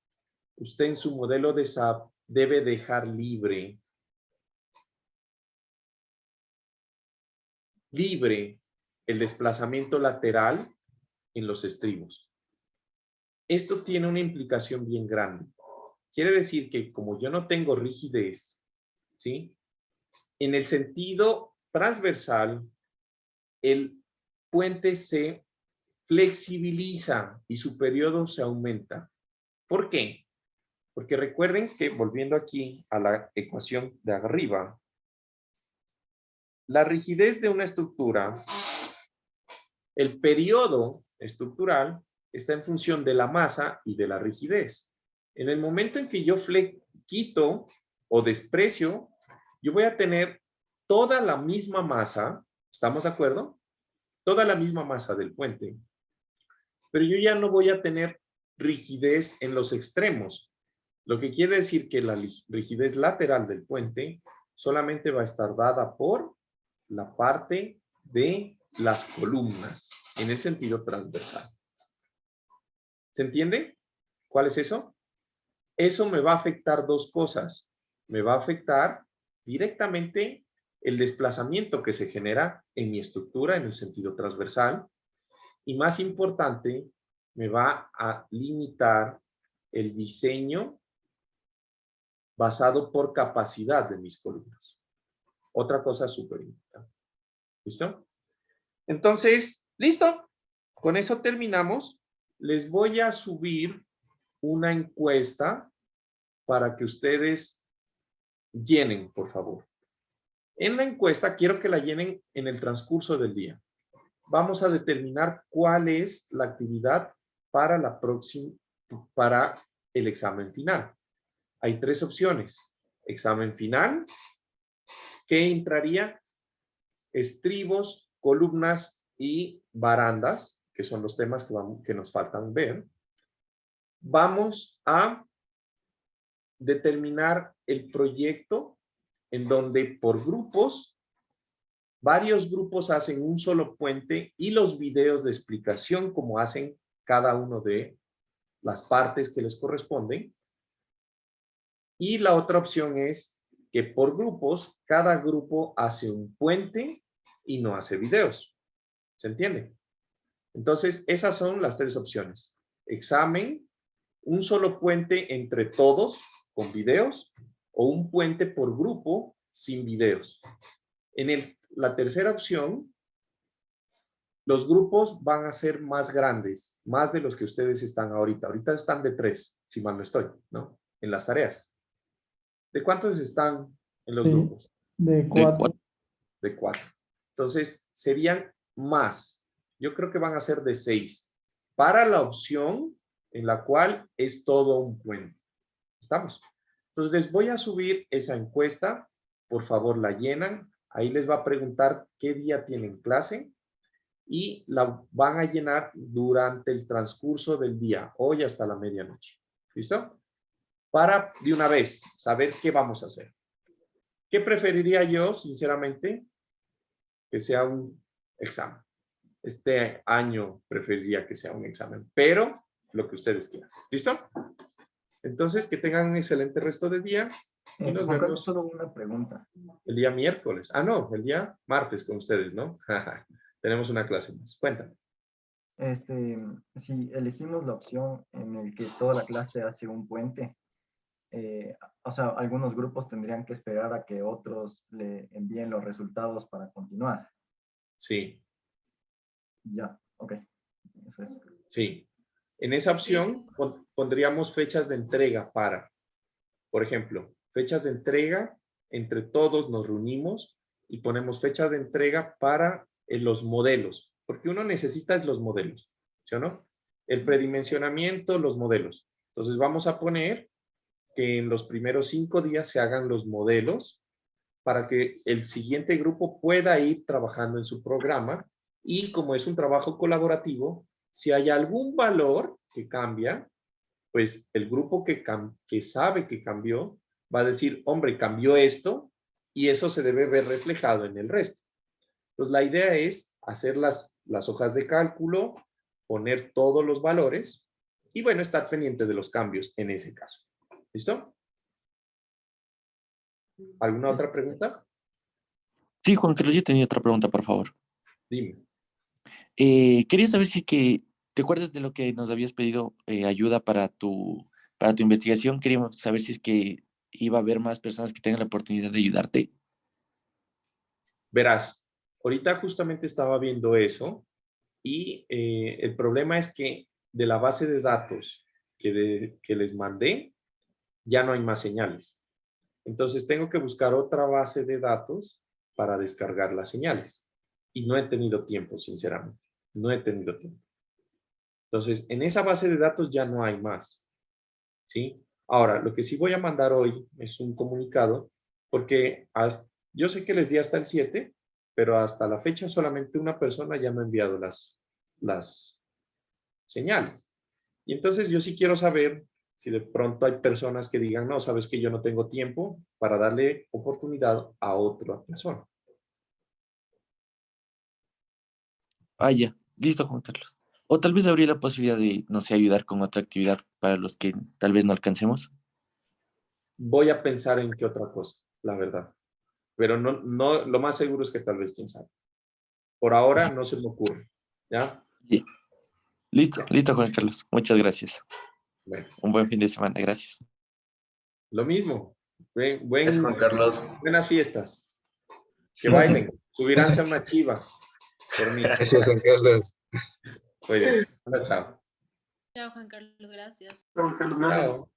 usted en su modelo de SAP debe dejar libre el desplazamiento lateral en los estribos. Esto tiene una implicación bien grande. Quiere decir que como yo no tengo rigidez, ¿sí? En el sentido transversal, el puente se flexibiliza y su periodo se aumenta. ¿Por qué? Porque recuerden que, volviendo aquí a la ecuación de arriba, la rigidez de una estructura, el periodo estructural está en función de la masa y de la rigidez. En el momento en que yo quito o desprecio, yo voy a tener toda la misma masa, ¿estamos de acuerdo? Toda la misma masa del puente, pero yo ya no voy a tener rigidez en los extremos, lo que quiere decir que la rigidez lateral del puente solamente va a estar dada por la parte de las columnas en el sentido transversal. ¿Se entiende? ¿Cuál es eso? Eso me va a afectar dos cosas. Me va a afectar directamente el desplazamiento que se genera en mi estructura en el sentido transversal y, más importante, me va a limitar el diseño basado por capacidad de mis columnas. Otra cosa súper importante. ¿Listo? Entonces, ¿listo? Con eso terminamos. Les voy a subir una encuesta para que ustedes llenen, por favor. En la encuesta quiero que la llenen en el transcurso del día. Vamos a determinar cuál es la actividad para el examen final. Hay tres opciones. Examen final, que entraría estribos, columnas y barandas, que son los temas que nos faltan ver. Vamos a determinar el proyecto en donde por grupos, varios grupos hacen un solo puente y los videos de explicación como hacen cada uno de las partes que les corresponden. Y la otra opción es que por grupos, cada grupo hace un puente y no hace videos. ¿Se entiende? Entonces, esas son las tres opciones. Examen, un solo puente entre todos con videos o un puente por grupo sin videos. En la tercera opción, los grupos van a ser más grandes, más de los que ustedes están ahorita. Ahorita están de 3, si mal no estoy, ¿no? En las tareas. ¿De cuántos están en los grupos? De 4. De 4. Entonces, serían más. Yo creo que van a ser de 6. Para la opción en la cual es todo un puente. ¿Estamos? Entonces, les voy a subir esa encuesta. Por favor, la llenan. Ahí les va a preguntar qué día tienen clase. Y la van a llenar durante el transcurso del día, hoy hasta la medianoche. ¿Listo? Para, de una vez, saber qué vamos a hacer. ¿Qué preferiría yo, sinceramente? Que sea un examen. Este año preferiría que sea un examen, pero lo que ustedes quieran. ¿Listo? Entonces, que tengan un excelente resto de día. Y nos Juan Carlos, vemos solo una pregunta. el día miércoles. Ah, no, el día martes con ustedes, ¿no? Tenemos una clase más. Cuéntame. Si elegimos la opción en el que toda la clase hace un puente, o sea, algunos grupos tendrían que esperar a que otros le envíen los resultados para continuar. Sí, Ya, ok. Eso es. sí. En esa opción pondríamos fechas de entrega para, por ejemplo, fechas de entrega, entre todos nos reunimos y ponemos fecha de entrega para los modelos, porque uno necesita los modelos, ¿sí o no? El predimensionamiento, los modelos. Entonces vamos a poner que en los primeros 5 días se hagan los modelos para que el siguiente grupo pueda ir trabajando en su programa y como es un trabajo colaborativo, si hay algún valor que cambia, pues el grupo que sabe que cambió va a decir, hombre, cambió esto y eso se debe ver reflejado en el resto. Entonces la idea es hacer las hojas de cálculo, poner todos los valores y bueno, estar pendiente de los cambios en ese caso. ¿Listo? ¿Alguna otra pregunta? Sí, Juan Carlos, yo tenía otra pregunta, por favor. Dime. Quería saber si que te acuerdas de lo que nos habías pedido ayuda para tu investigación. Queríamos saber si es que iba a haber más personas que tengan la oportunidad de ayudarte. Verás, ahorita justamente estaba viendo eso y el problema es que de la base de datos que les mandé, ya no hay más señales. Entonces tengo que buscar otra base de datos para descargar las señales. Y no he tenido tiempo, sinceramente. No he tenido tiempo. Entonces, en esa base de datos ya no hay más. ¿Sí? Ahora, lo que sí voy a mandar hoy es un comunicado, porque yo sé que les di hasta el 7, pero hasta la fecha solamente una persona ya me ha enviado las señales. Y entonces yo sí quiero saber si de pronto hay personas que digan, no, sabes que yo no tengo tiempo para darle oportunidad a otra persona. Ah, ya. Listo, Juan Carlos. O tal vez habría la posibilidad de, no sé, ayudar con otra actividad para los que tal vez no alcancemos. Voy a pensar en qué otra cosa, la verdad. Pero no, lo más seguro es que tal vez quién sabe. Por ahora no se me ocurre. ¿Ya? Sí. Listo, Juan Carlos. Muchas gracias. Bueno, Un buen fin de semana. Gracias. lo mismo. Es Juan Carlos. Buenas fiestas. Que bailen. Subiránse a una chiva. Por mí. Gracias, Juan Carlos. Cuídense. Chao. Chao, Juan Carlos, gracias. Juan Carlos, gracias. Chao.